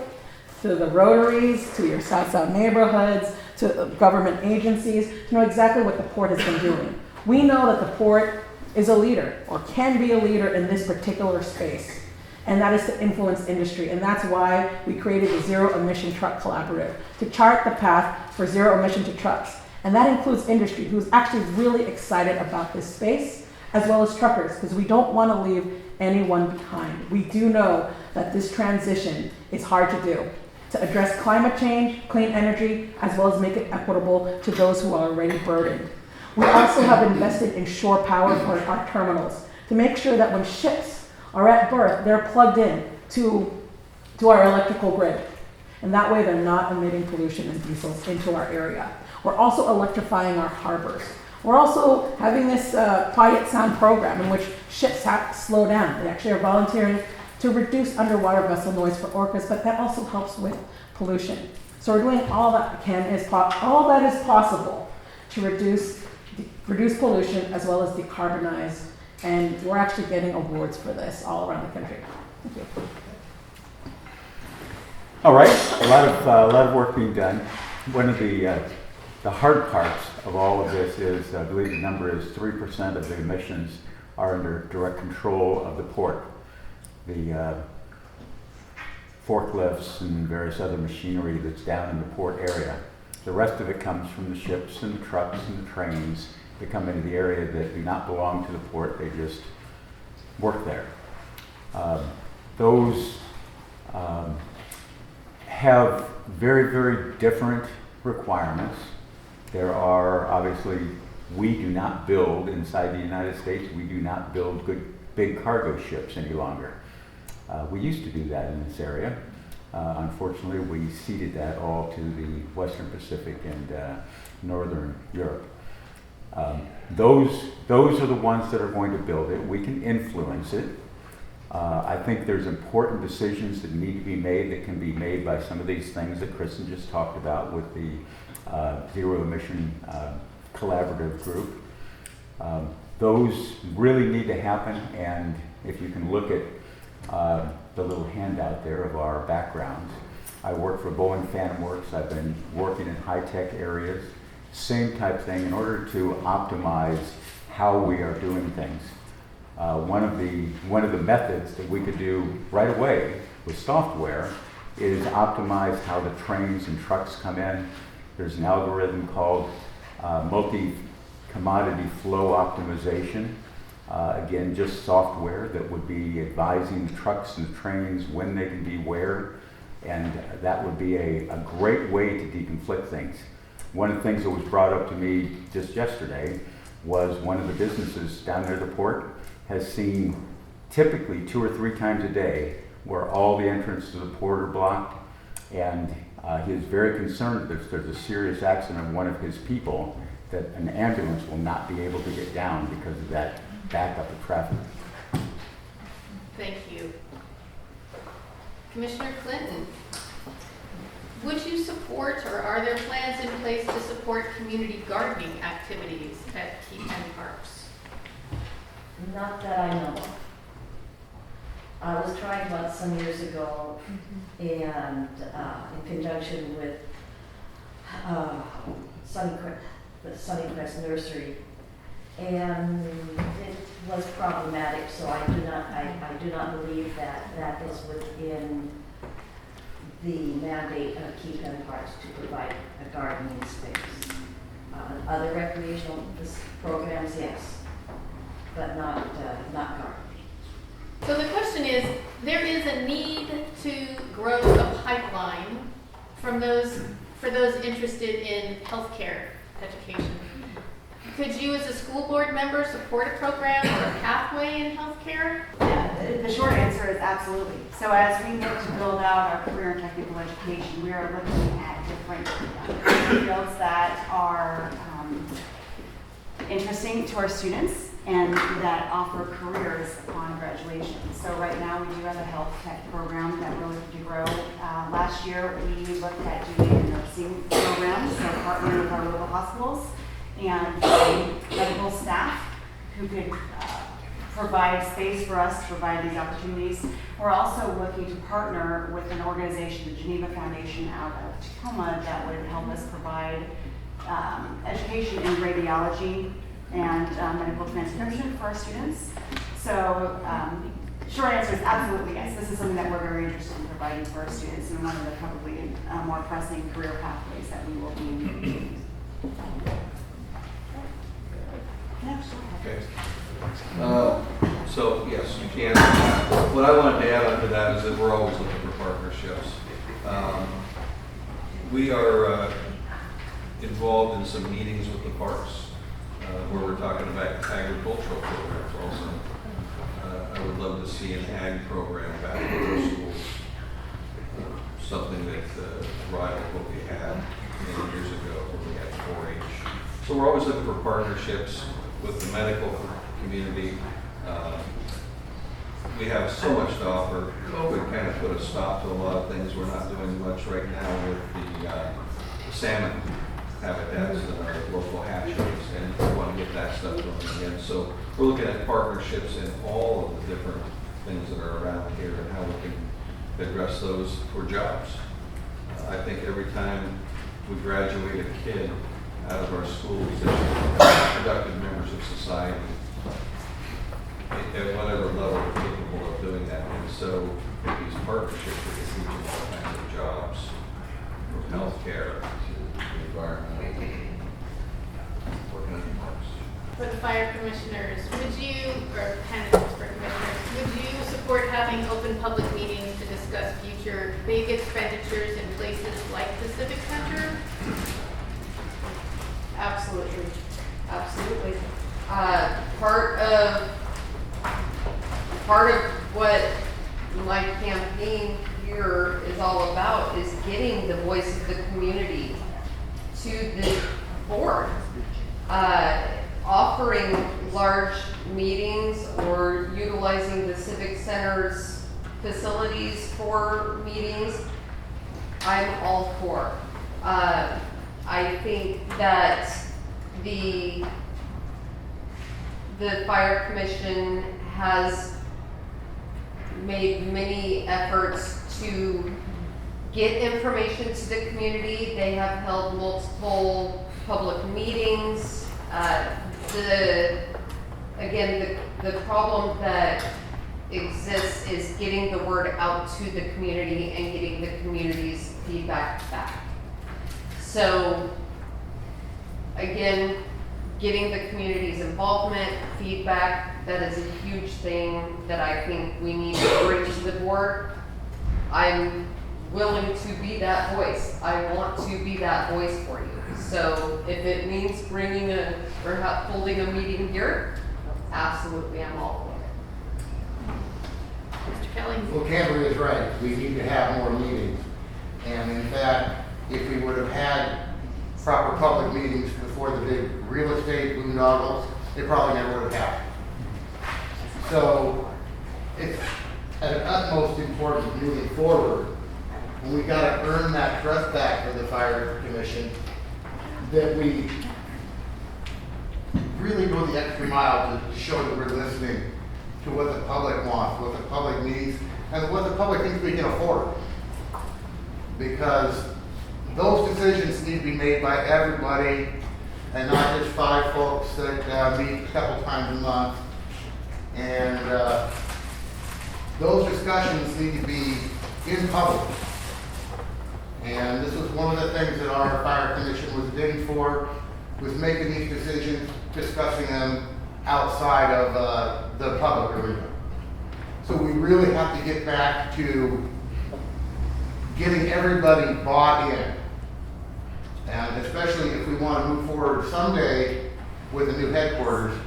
to the Rotaries, to your South-South neighborhoods, to government agencies, to know exactly what the port has been doing. We know that the port is a leader, or can be a leader in this particular space, and that is to influence industry. And that's why we created the Zero Emission Truck Collaborative, to chart the path for zero emission to trucks. And that includes industry, who's actually really excited about this space, as well as truckers, because we don't want to leave anyone behind. We do know that this transition is hard to do, to address climate change, clean energy, as well as make it equitable to those who are already burdened. We also have invested in shore power for our terminals to make sure that when ships are at berth, they're plugged in to our electrical grid. And that way they're not emitting pollution and diesels into our area. We're also electrifying our harbors. We're also having this Quiet Sound program in which ships have to slow down. They actually are volunteering to reduce underwater vessel noise for orcas, but that also helps with pollution. So we're doing all that all that is possible to reduce pollution as well as decarbonize, and we're actually getting awards for this all around the country. Thank you. All right, a lot of work being done. One of the hard parts of all of this is, I believe the number is 3% of the emissions are under direct control of the port. The forklifts and various other machinery that's down in the port area. The rest of it comes from the ships and the trucks and the trains that come into the area that do not belong to the port, they just work there. Those have very, very different requirements. There are, obviously, we do not build inside the United States, we do not build big cargo ships any longer. We used to do that in this area. Unfortunately, we ceded that all to the Western Pacific and Northern Europe. Those are the ones that are going to build it. We can influence it. I think there's important decisions that need to be made that can be made by some of these things that Kristen just talked about with the Zero Emission Collaborative Group. Those really need to happen, and if you can look at the little handout there of our backgrounds. I work for Boeing Phantom Works. I've been working in high-tech areas. Same type thing in order to optimize how we are doing things. One of the methods that we could do right away with software is optimize how the trains and trucks come in. There's an algorithm called multi-commodity flow optimization. Again, just software that would be advising the trucks and the trains when they can be where, and that would be a great way to deconflict things. One of the things that was brought up to me just yesterday was one of the businesses down near the port has seen typically 2 or 3 times a day where all the entrances to the port are blocked, and he is very concerned that if there's a serious accident of one of his people, that an ambulance will not be able to get down because of that backup of traffic. Thank you. Commissioner Clinton? Would you support, or are there plans in place to support community gardening activities at Key Penn Parks? Not that I know of. I was trying about some years ago, and in conjunction with the Sunnycrest Nursery, and it was problematic. So I do not believe that is within the mandate of Key Penn Parks to provide a gardening space. Other recreational programs, yes, but not gardening. So the question is, there is a need to grow a pipeline for those interested in healthcare education. Could you as a school board member support a program or a pathway in healthcare? Yeah, the short answer is absolutely. So as we look to build out our career and technical education, we are looking at different fields that are interesting to our students and that offer careers upon graduation. So right now we do have a health tech program that we're looking to grow. Last year we looked at doing a nursing program, so partnering with our local hospitals and medical staff who could provide space for us to provide these opportunities. We're also looking to partner with an organization, the Geneva Foundation out of Tacoma, that would help us provide education in radiology and medical transcription for our students. So short answer is absolutely yes. This is something that we're very interested in providing for our students, and one of the probably more pressing career pathways that we will be. Okay. So, yes, you can. What I wanted to add on to that is that we're always looking for partnerships. We are involved in some meetings with the parks where we're talking about agricultural programs also. I would love to see an ag program back in our schools, something that rivaled what we had many years ago when we had 4-H. So we're always looking for partnerships with the medical community. We have so much to offer. COVID kind of put a stop to a lot of things. We're not doing much right now with the salmon habitats in our local hatcheries, and we want to get that stuff going again. So we're looking at partnerships in all of the different things that are around here and how we can address those for jobs. I think every time we graduate a kid out of our schools, they should become productive members of society at whatever level we're capable of doing that. And so with these partnerships, we can teach them all kinds of jobs, from healthcare to the environment, working in the parks. For the fire commissioners, would you, or candidates for commissioners, would you support having open public meetings to discuss future big expenditures in places like the Civic Center? Absolutely, absolutely. Part of what my campaign here is all about is getting the voice of the community to the board. Offering large meetings or utilizing the Civic Center's facilities for meetings, I'm all for. I think that the Fire Commission has made many efforts to get information to the community. They have held multiple public meetings. The problem that exists is getting the word out to the community and getting the community's feedback back. So, again, getting the community's involvement, feedback, that is a huge thing that I think we need to bring to the board. I'm willing to be that voice. I want to be that voice for you. So if it means bringing or holding a meeting here, absolutely, I'm all for it. Mr. Kelly? Well, Kimberly is right. We need to have more meetings. And in fact, if we would have had proper public meetings before the big real estate boondoggles, they probably never would have happened. So it's at an utmost importance moving forward we gotta earn that trust back for the fire commission, that we really go the extra mile to show that we're listening to what the public wants, what the public needs, and what the public thinks we can afford. Because those decisions need to be made by everybody, and not just 5 folks that meet a couple times a month. And those discussions need to be in public. And this was one of the things that our fire commission was digging for, was making these decisions, discussing them outside of the public arena. So we really have to get back to getting everybody bought in. And especially if we want to move forward someday with the new headquarters,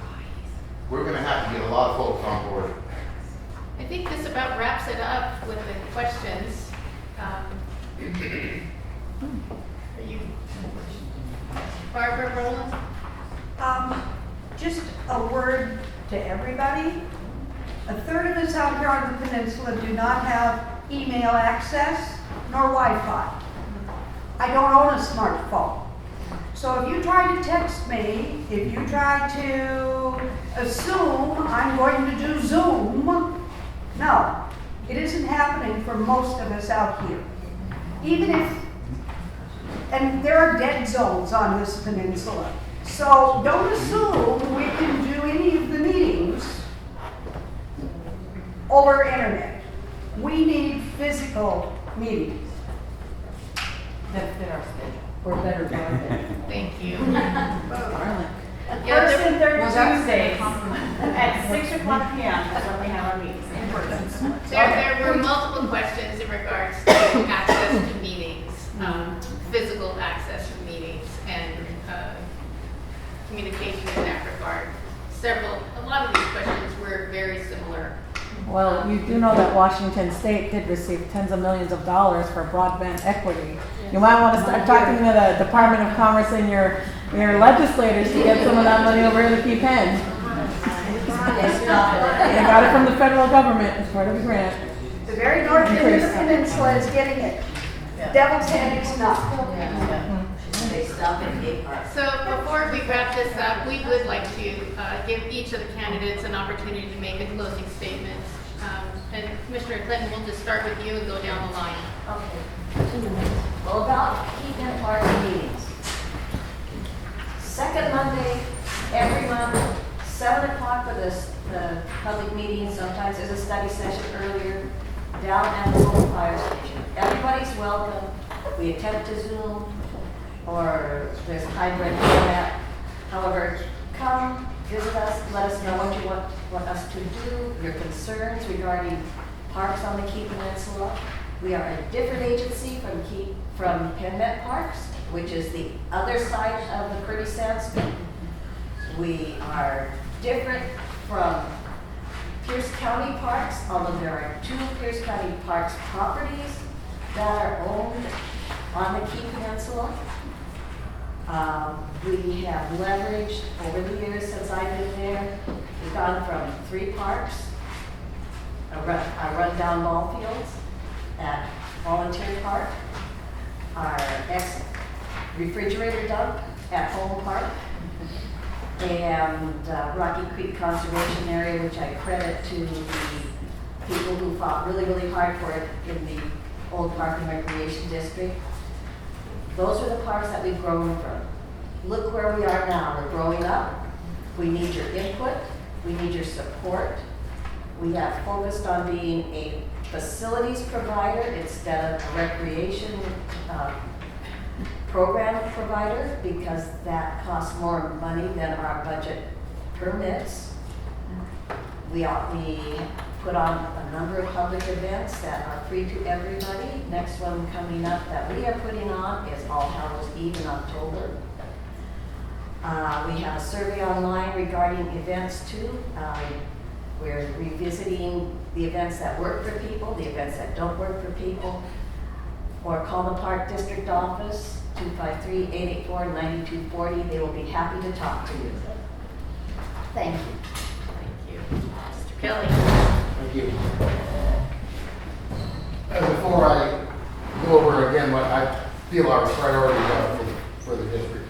we're going to have to get a lot of folks on board. I think this about wraps it up with the questions. Are you, Barbara Rowland? Just a word to everybody. A third of us out here on the peninsula do not have email access nor Wi-Fi. I don't own a smartphone. So if you try to text me, if you try to assume I'm going to do Zoom, no, it isn't happening for most of us out here. Even if, and there are dead zones on this peninsula. So don't assume we can do any of the meetings over internet. We need physical meetings. That fit our schedule. Or better broadband. Thank you. Garlic. Yeah, First and third Well, that's Tuesdays at 6:00 p.m. is when we have our meetings in person. There were multiple questions in regards to access to meetings, physical access to meetings, and communication in that regard. A lot of these questions were very similar. Well, you do know that Washington State did receive tens of millions of dollars for broadband equity. You might want to start talking to the Department of Commerce and your legislators to get some of that money over to Key Penn. They stopped it. They got it from the federal government as part of a grant. The very north end of the peninsula is getting it. Devil's Head is not. They stopped at Cape Park. So before we wrap this up, we would like to give each of the candidates an opportunity to make a closing statement. And Commissioner Clinton, we'll just start with you and go down the line. Okay. Well, about Key Penn Park meetings. Second Monday, every month, 7 o'clock for the public meeting. Sometimes there's a study session earlier down at the local fire station. Everybody's welcome. We attempt to Zoom or there's a hybrid format. However, come visit us, let us know what you want us to do, your concerns regarding parks on the Key Peninsula. We are a different agency from PennMet Parks, which is the other side of the Pretty Sandspit. We are different from Pierce County Parks, although there are 2 Pierce County Parks properties that are owned on the Key Peninsula. We have leveraged over the years since I've been there. We've gone from 3 parks, a rundown ball fields at Volunteer Park, our ex-refrigerator dump at Home Park, and Rocky Creek Conservation Area, which I credit to the people who fought really, really hard for it in the old Park and Recreation District. Those are the parks that we've grown from. Look where we are now. We're growing up. We need your input. We need your support. We have focused on being a facilities provider instead of a recreation program provider, because that costs more money than our budget permits. We put on a number of public events that are free to everybody. Next one coming up that we are putting on is All Hallows Eve in October. We have a survey online regarding events too. We're revisiting the events that work for people, the events that don't work for people. Or call the Park District Office, 253-884-9240. They will be happy to talk to you. Thank you. Thank you. Mr. Kelly. Thank you. Before I go saying what I feel our priorities are for the district.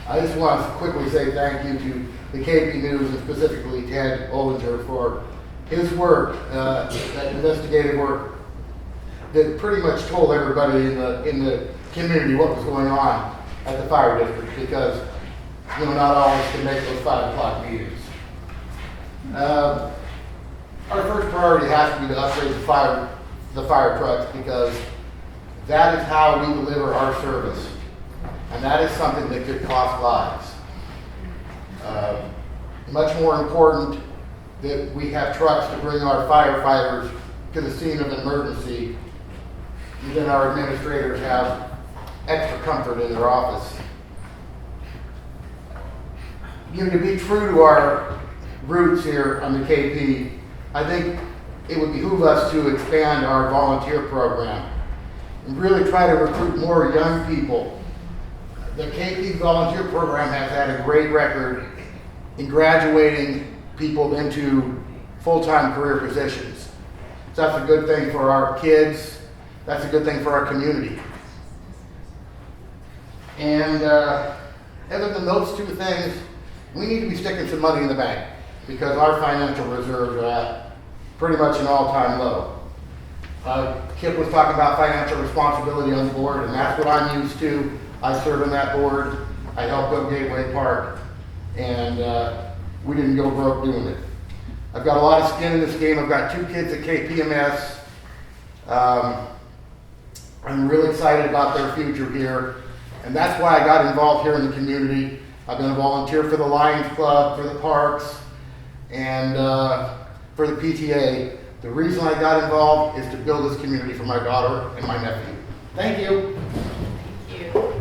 I just want to quickly say thank you to the KP News and specifically Ted Olinger for his work, that investigative work that pretty much told everybody in the community what was going on at the fire district, because not all of us can make those 5 o'clock meetings. Our first priority has to be to upgrade the fire trucks, because that is how we deliver our service. And that is something that could cost lives. Much more important that we have trucks to bring our firefighters to the scene of an emergency than our administrators have extra comfort in their office. To be true to our roots here on the KP, I think it would behoove us to expand our volunteer program and really try to recruit more young people. The KP volunteer program has had a great record in graduating people into full-time career positions. So that's a good thing for our kids. That's a good thing for our community. And other than those two things, we need to be sticking some money in the bank, because our financial reserves are at pretty much an all-time low. Kip was talking about financial responsibility on the board, and that's what I'm used to. I serve on that board. I helped build Gateway Park, and we didn't go broke doing it. I've got a lot of skin in this game. I've got 2 kids at KPMS. I'm really excited about their future here, and that's why I got involved here in the community. I've been a volunteer for the Lions Club, for the parks, and for the PTA. The reason I got involved is to build this community for my daughter and my nephew. Thank you. Thank you.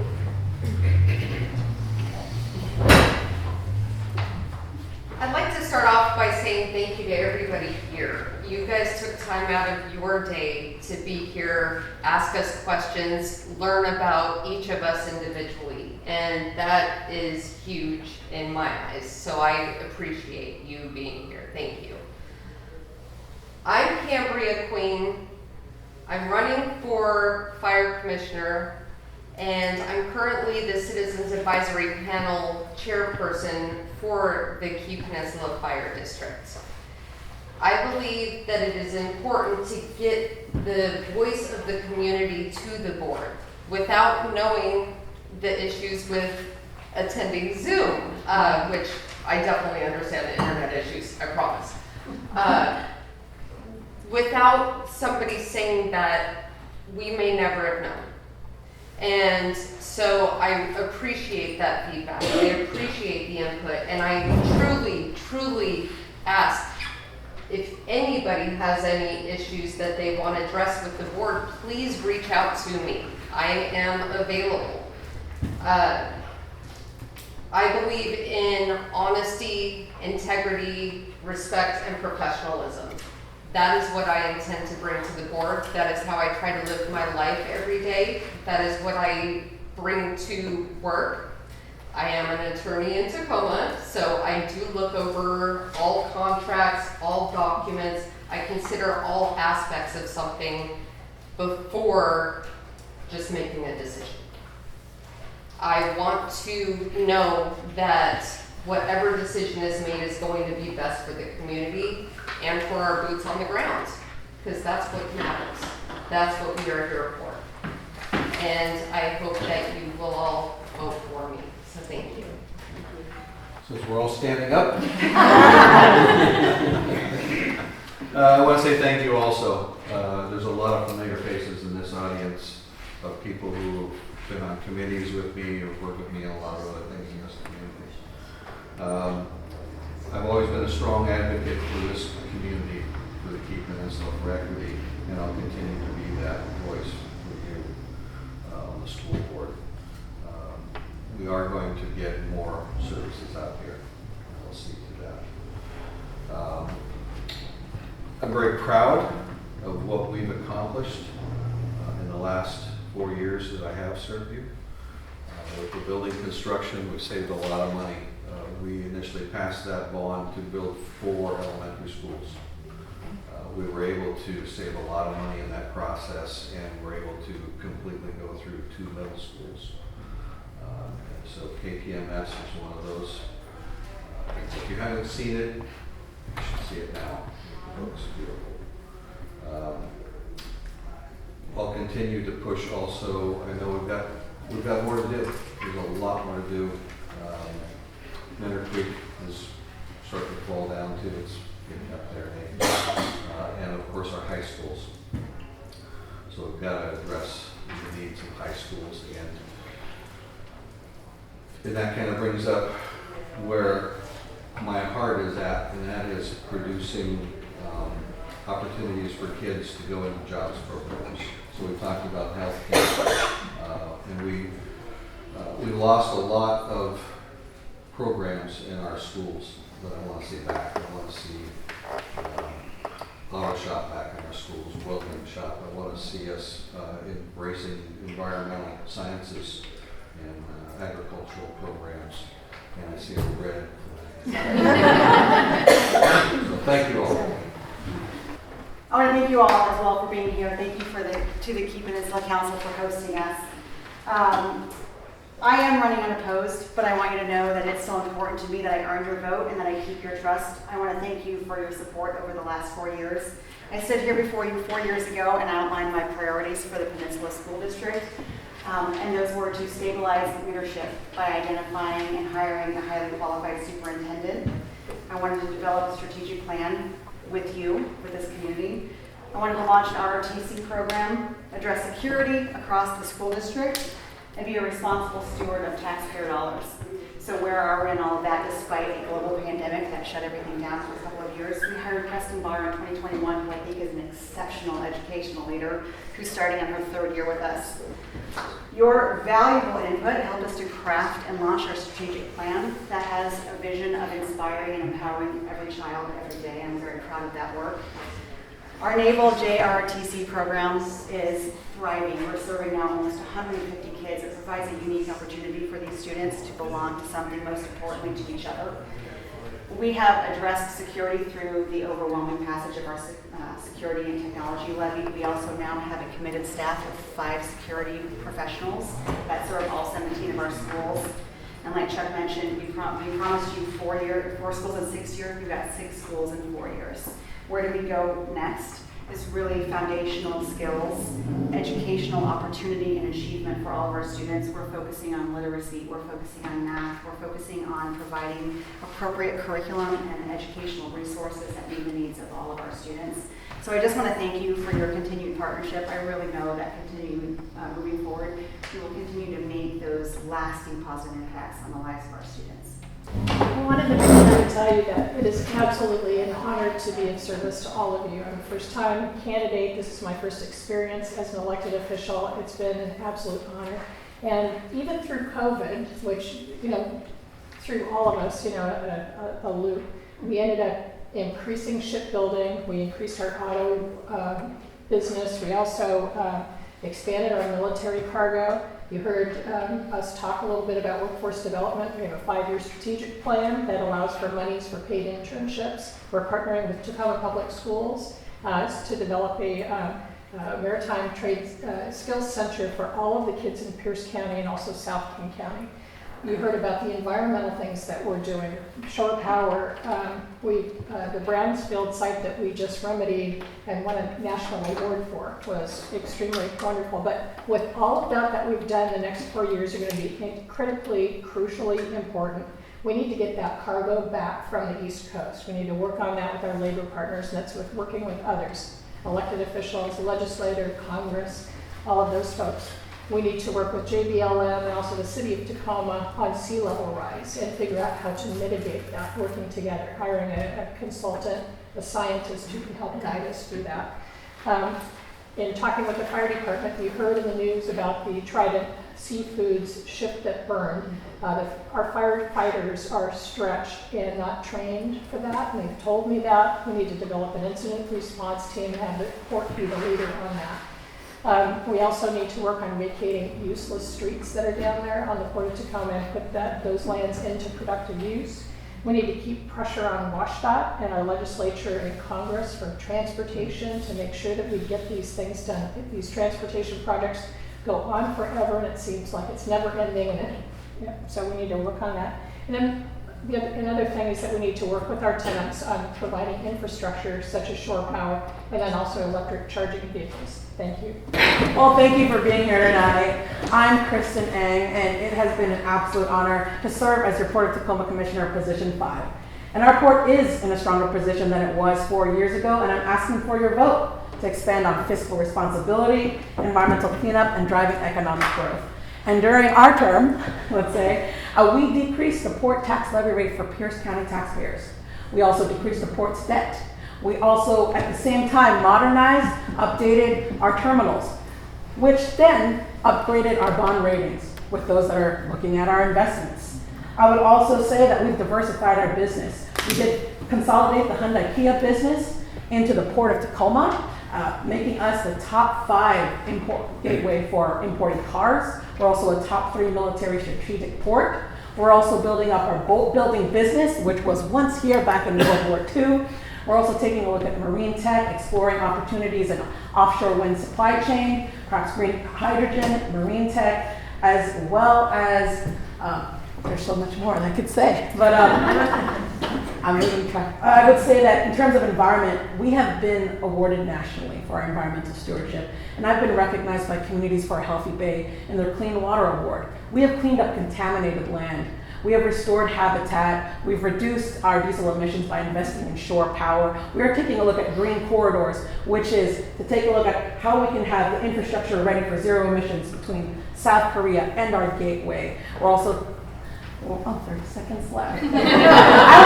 I'd like to start off by saying thank you to everybody here. You guys took time out of your day to be here, ask us questions, learn about each of us individually, and that is huge in my eyes, so I appreciate you being here. Thank you. I'm Cambria Queen. I'm running for fire commissioner, and I'm currently the Citizens Advisory Panel chairperson for the Key Peninsula Fire District. I believe that it is important to get the voice of the community to the board without knowing the issues with attending Zoom, which I definitely understand the internet issues, I promise. Without somebody saying that, we may never have known. And so I appreciate that feedback. I appreciate the input, and I truly ask if anybody has any issues that they want addressed with the board, please reach out to me. I am available. I believe in honesty, integrity, respect, and professionalism. That is what I intend to bring to the board. That is how I try to live my life every day. That is what I bring to work. I am an attorney in Tacoma, so I do look over all contracts, all documents. I consider all aspects of something before just making a decision. I want to know that whatever decision is made is going to be best for the community and for our boots on the ground, because that's what matters. That's what we are here for. And I hope that you will all vote for me. So thank you. Since we're all standing up. I want to say thank you also. There's a lot of familiar faces in this audience of people who have been on committees with me or worked with me on a lot of other things in this community. I've always been a strong advocate for this community, for the Key Peninsula, for equity, and I'll continue to be that voice for you on the school board. We are going to get more services out here. I'll see to that. I'm very proud of what we've accomplished in the last 4 years that I have served you. With the building construction, we saved a lot of money. We initially passed that bond to build 4 elementary schools. we were able to save a lot of money in that process, and were able to completely go through 2 middle schools. And so KPMS is one of those. If you haven't seen it, you should see it now. It looks beautiful. I'll continue to push also. I know we've got more to do. There's a lot more to do. Mentor Creek is starting to fall down too. It's getting up there. And of course our high schools. So we've got to address the needs of high schools. And that kind of brings up where my heart is at, and that is producing opportunities for kids to go into jobs programs. So we've talked about healthcare, and we lost a lot of programs in our schools that I want to see back. I want to see auto shop back in our schools, welding shop. I want to see us embracing environmental sciences and agricultural programs. And I see a red. So thank you all. I want to thank you all as well for being here. Thank you to the Key Peninsula Council for hosting us. I am running unopposed, but I want you to know that it's so important to me that I earn your vote and that I keep your trust. I want to thank you for your support over the last 4 years. I stood here before you 4 years ago and outlined my priorities for the Peninsula School District. And those were to stabilize leadership by identifying and hiring a highly qualified superintendent. I wanted to develop a strategic plan with you, with this community. I wanted to launch an ROTC program, address security across the school district, and be a responsible steward of taxpayer dollars. So where are we in all of that despite a global pandemic that shut everything down for a couple of years? We hired Preston Barr in 2021, who I think is an exceptional educational leader, who's starting on her 3rd year with us. Your valuable input helped us to craft and launch our strategic plan that has a vision of inspiring and empowering every child every day. I'm very proud of that work. Our Naval JRTC program is thriving. We're serving now almost 150 kids. It provides a unique opportunity for these students to belong to something, most importantly to each other. We have addressed security through the overwhelming passage of our security and technology levy. We also now have a committed staff of 5 security professionals that serve all 17 of our schools. And like Chuck mentioned, we promised you 4 schools in 6 years. We've got 6 schools in 4 years. Where do we go next? Is really foundational skills, educational opportunity and achievement for all of our students. We're focusing on literacy, we're focusing on math, we're focusing on providing appropriate curriculum and educational resources that meet the needs of all of our students. So I just want to thank you for your continued partnership. I really know that moving forward, we will continue to make those lasting positive impacts on the lives of our students. I wanted to make sure to tell you that it is absolutely an honor to be in service to all of you. I'm a first-time candidate. This is my first experience as an elected official. It's been an absolute honor. And even through COVID, which, threw all of us, a loop, we ended up increasing shipbuilding. We increased our auto business. We also expanded our military cargo. You heard us talk a little bit about workforce development. We have a 5-year strategic plan that allows for monies for paid internships. We're partnering with Tacoma Public Schools to develop a maritime trade skills center for all of the kids in Pierce County and also South King County. You heard about the environmental things that we're doing. Shore power, the Brownsfield site that we just remedied and won a national award for was extremely wonderful. But with all of that we've done, the next 4 years are going to be critically, crucially important. We need to get that cargo back from the East Coast. We need to work on that with our labor partners, and that's with working with others, elected officials, legislature, Congress, all of those folks. We need to work with JBLM and also the city of Tacoma on sea level rise and figure out how to mitigate that, working together, hiring a consultant, a scientist who can help guide us through that. In talking with the fire department, you heard in the news about the Trident Seafoods ship that burned. Our firefighters are stretched and not trained for that, and they've told me that. We need to develop an incident response team and have the port be the leader on that. We also need to work on vacating useless streets that are down there on the Port of Tacoma and put those lands into productive use. We need to keep pressure on WashDOT and our legislature and Congress for transportation to make sure that we get these things done. These transportation projects go on forever, and it seems like it's never ending, so we need to work on that. And then another thing is that we need to work with our tenants on providing infrastructure such as shore power and then also electric charging vehicles. Thank you. Well, thank you for being here tonight. I'm Kristen Eng, and it has been an absolute honor to serve as your Port of Tacoma Commissioner, Position 5. And our port is in a stronger position than it was 4 years ago, and I'm asking for your vote to expand on fiscal responsibility, environmental cleanup, and driving economic growth. And during our term, let's say, we decreased the port tax levy rate for Pierce County taxpayers. We also decreased the port's debt. We also, at the same time, modernized, updated our terminals, which then upgraded our bond ratings with those that are looking at our investments. I would also say that we've diversified our business. We did consolidate the Hyundai Kia business into the Port of Tacoma, making us the top 5 import gateway for importing cars. We're also a top 3 military strategic port. We're also building up our boat building business, which was once here back in World War II. We're also taking a look at marine tech, exploring opportunities in offshore wind supply chain, perhaps green hydrogen, marine tech, as well as, there's so much more I could say, but I'm losing track. I would say that in terms of environment, we have been awarded nationally for our environmental stewardship, and I've been recognized by Communities for a Healthy Bay in their Clean Water Award. We have cleaned up contaminated land. We have restored habitat. We've reduced our diesel emissions by investing in shore power. We are taking a look at green corridors, which is to take a look at how we can have the infrastructure ready for zero emissions between South Korea and our gateway. We're also 30 seconds left. I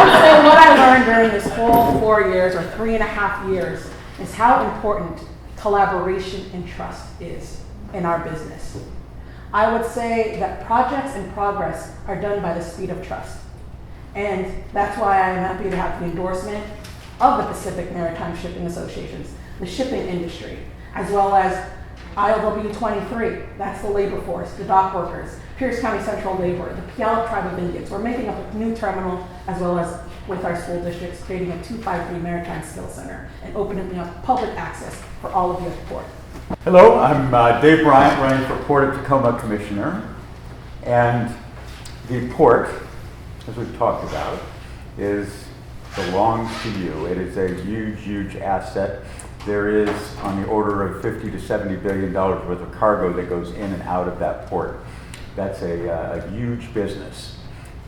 would say what I learned during this whole 4 years or 3.5 years is how important collaboration and trust is in our business. I would say that projects and progress are done by the speed of trust. And that's why I am happy to have the endorsement of the Pacific Maritime Shipping Associations, the shipping industry, as well as ILW 23, that's the labor force, the dock workers, Pierce County Central Labor, the Puyallup Tribe of Indians. We're making up a new terminal as well as with our school districts, creating a 253 Maritime Skills Center and opening up public access for all of you at the port. Hello, I'm Dave Bryant, running for Port of Tacoma Commissioner. And the port, as we've talked about, belongs to you. It is a huge, huge asset. There is on the order of $50 to $70 billion worth of cargo that goes in and out of that port. That's a huge business.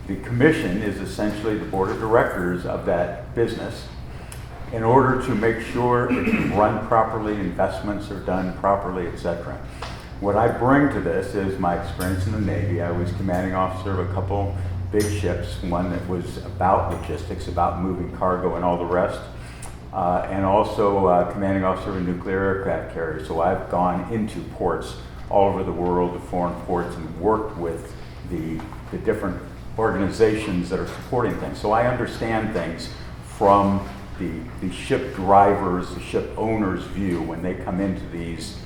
The commission is essentially the board of directors of that business. In order to make sure it's run properly, investments are done properly, etc. What I bring to this is my experience in the Navy. I was commanding officer of a couple big ships, one that was about logistics, about moving cargo and all the rest, and also commanding officer of a nuclear aircraft carrier. So I've gone into ports all over the world, the foreign ports, and worked with the different organizations that are supporting things. So I understand things from the ship drivers, the ship owners' view when they come into these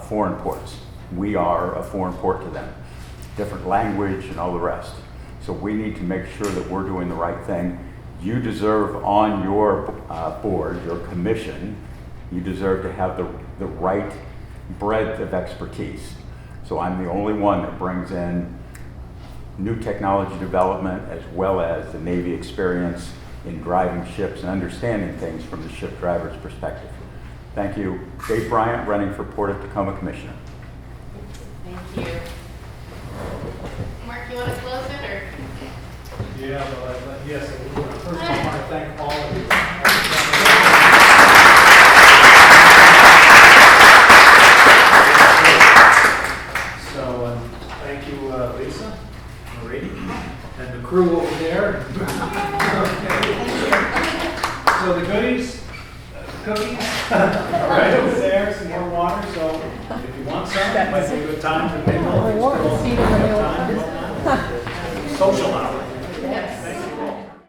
foreign ports. We are a foreign port to them. Different language and all the rest. So we need to make sure that we're doing the right thing. You deserve on your board, your commission, you deserve to have the right breadth of expertise. So I'm the only one that brings in new technology development as well as the Navy experience in driving ships and understanding things from the ship driver's perspective. Thank you. Dave Bryant, running for Port of Tacoma Commissioner. Thank you. Mark, you want to close it, or? Yeah, but yes, first of all, I want to thank all of you. So thank you, Lisa, Marie, and the crew over there. So the goodies, cookies, right over there, some more water. So if you want some, it might be a good time to mingle. Social hour.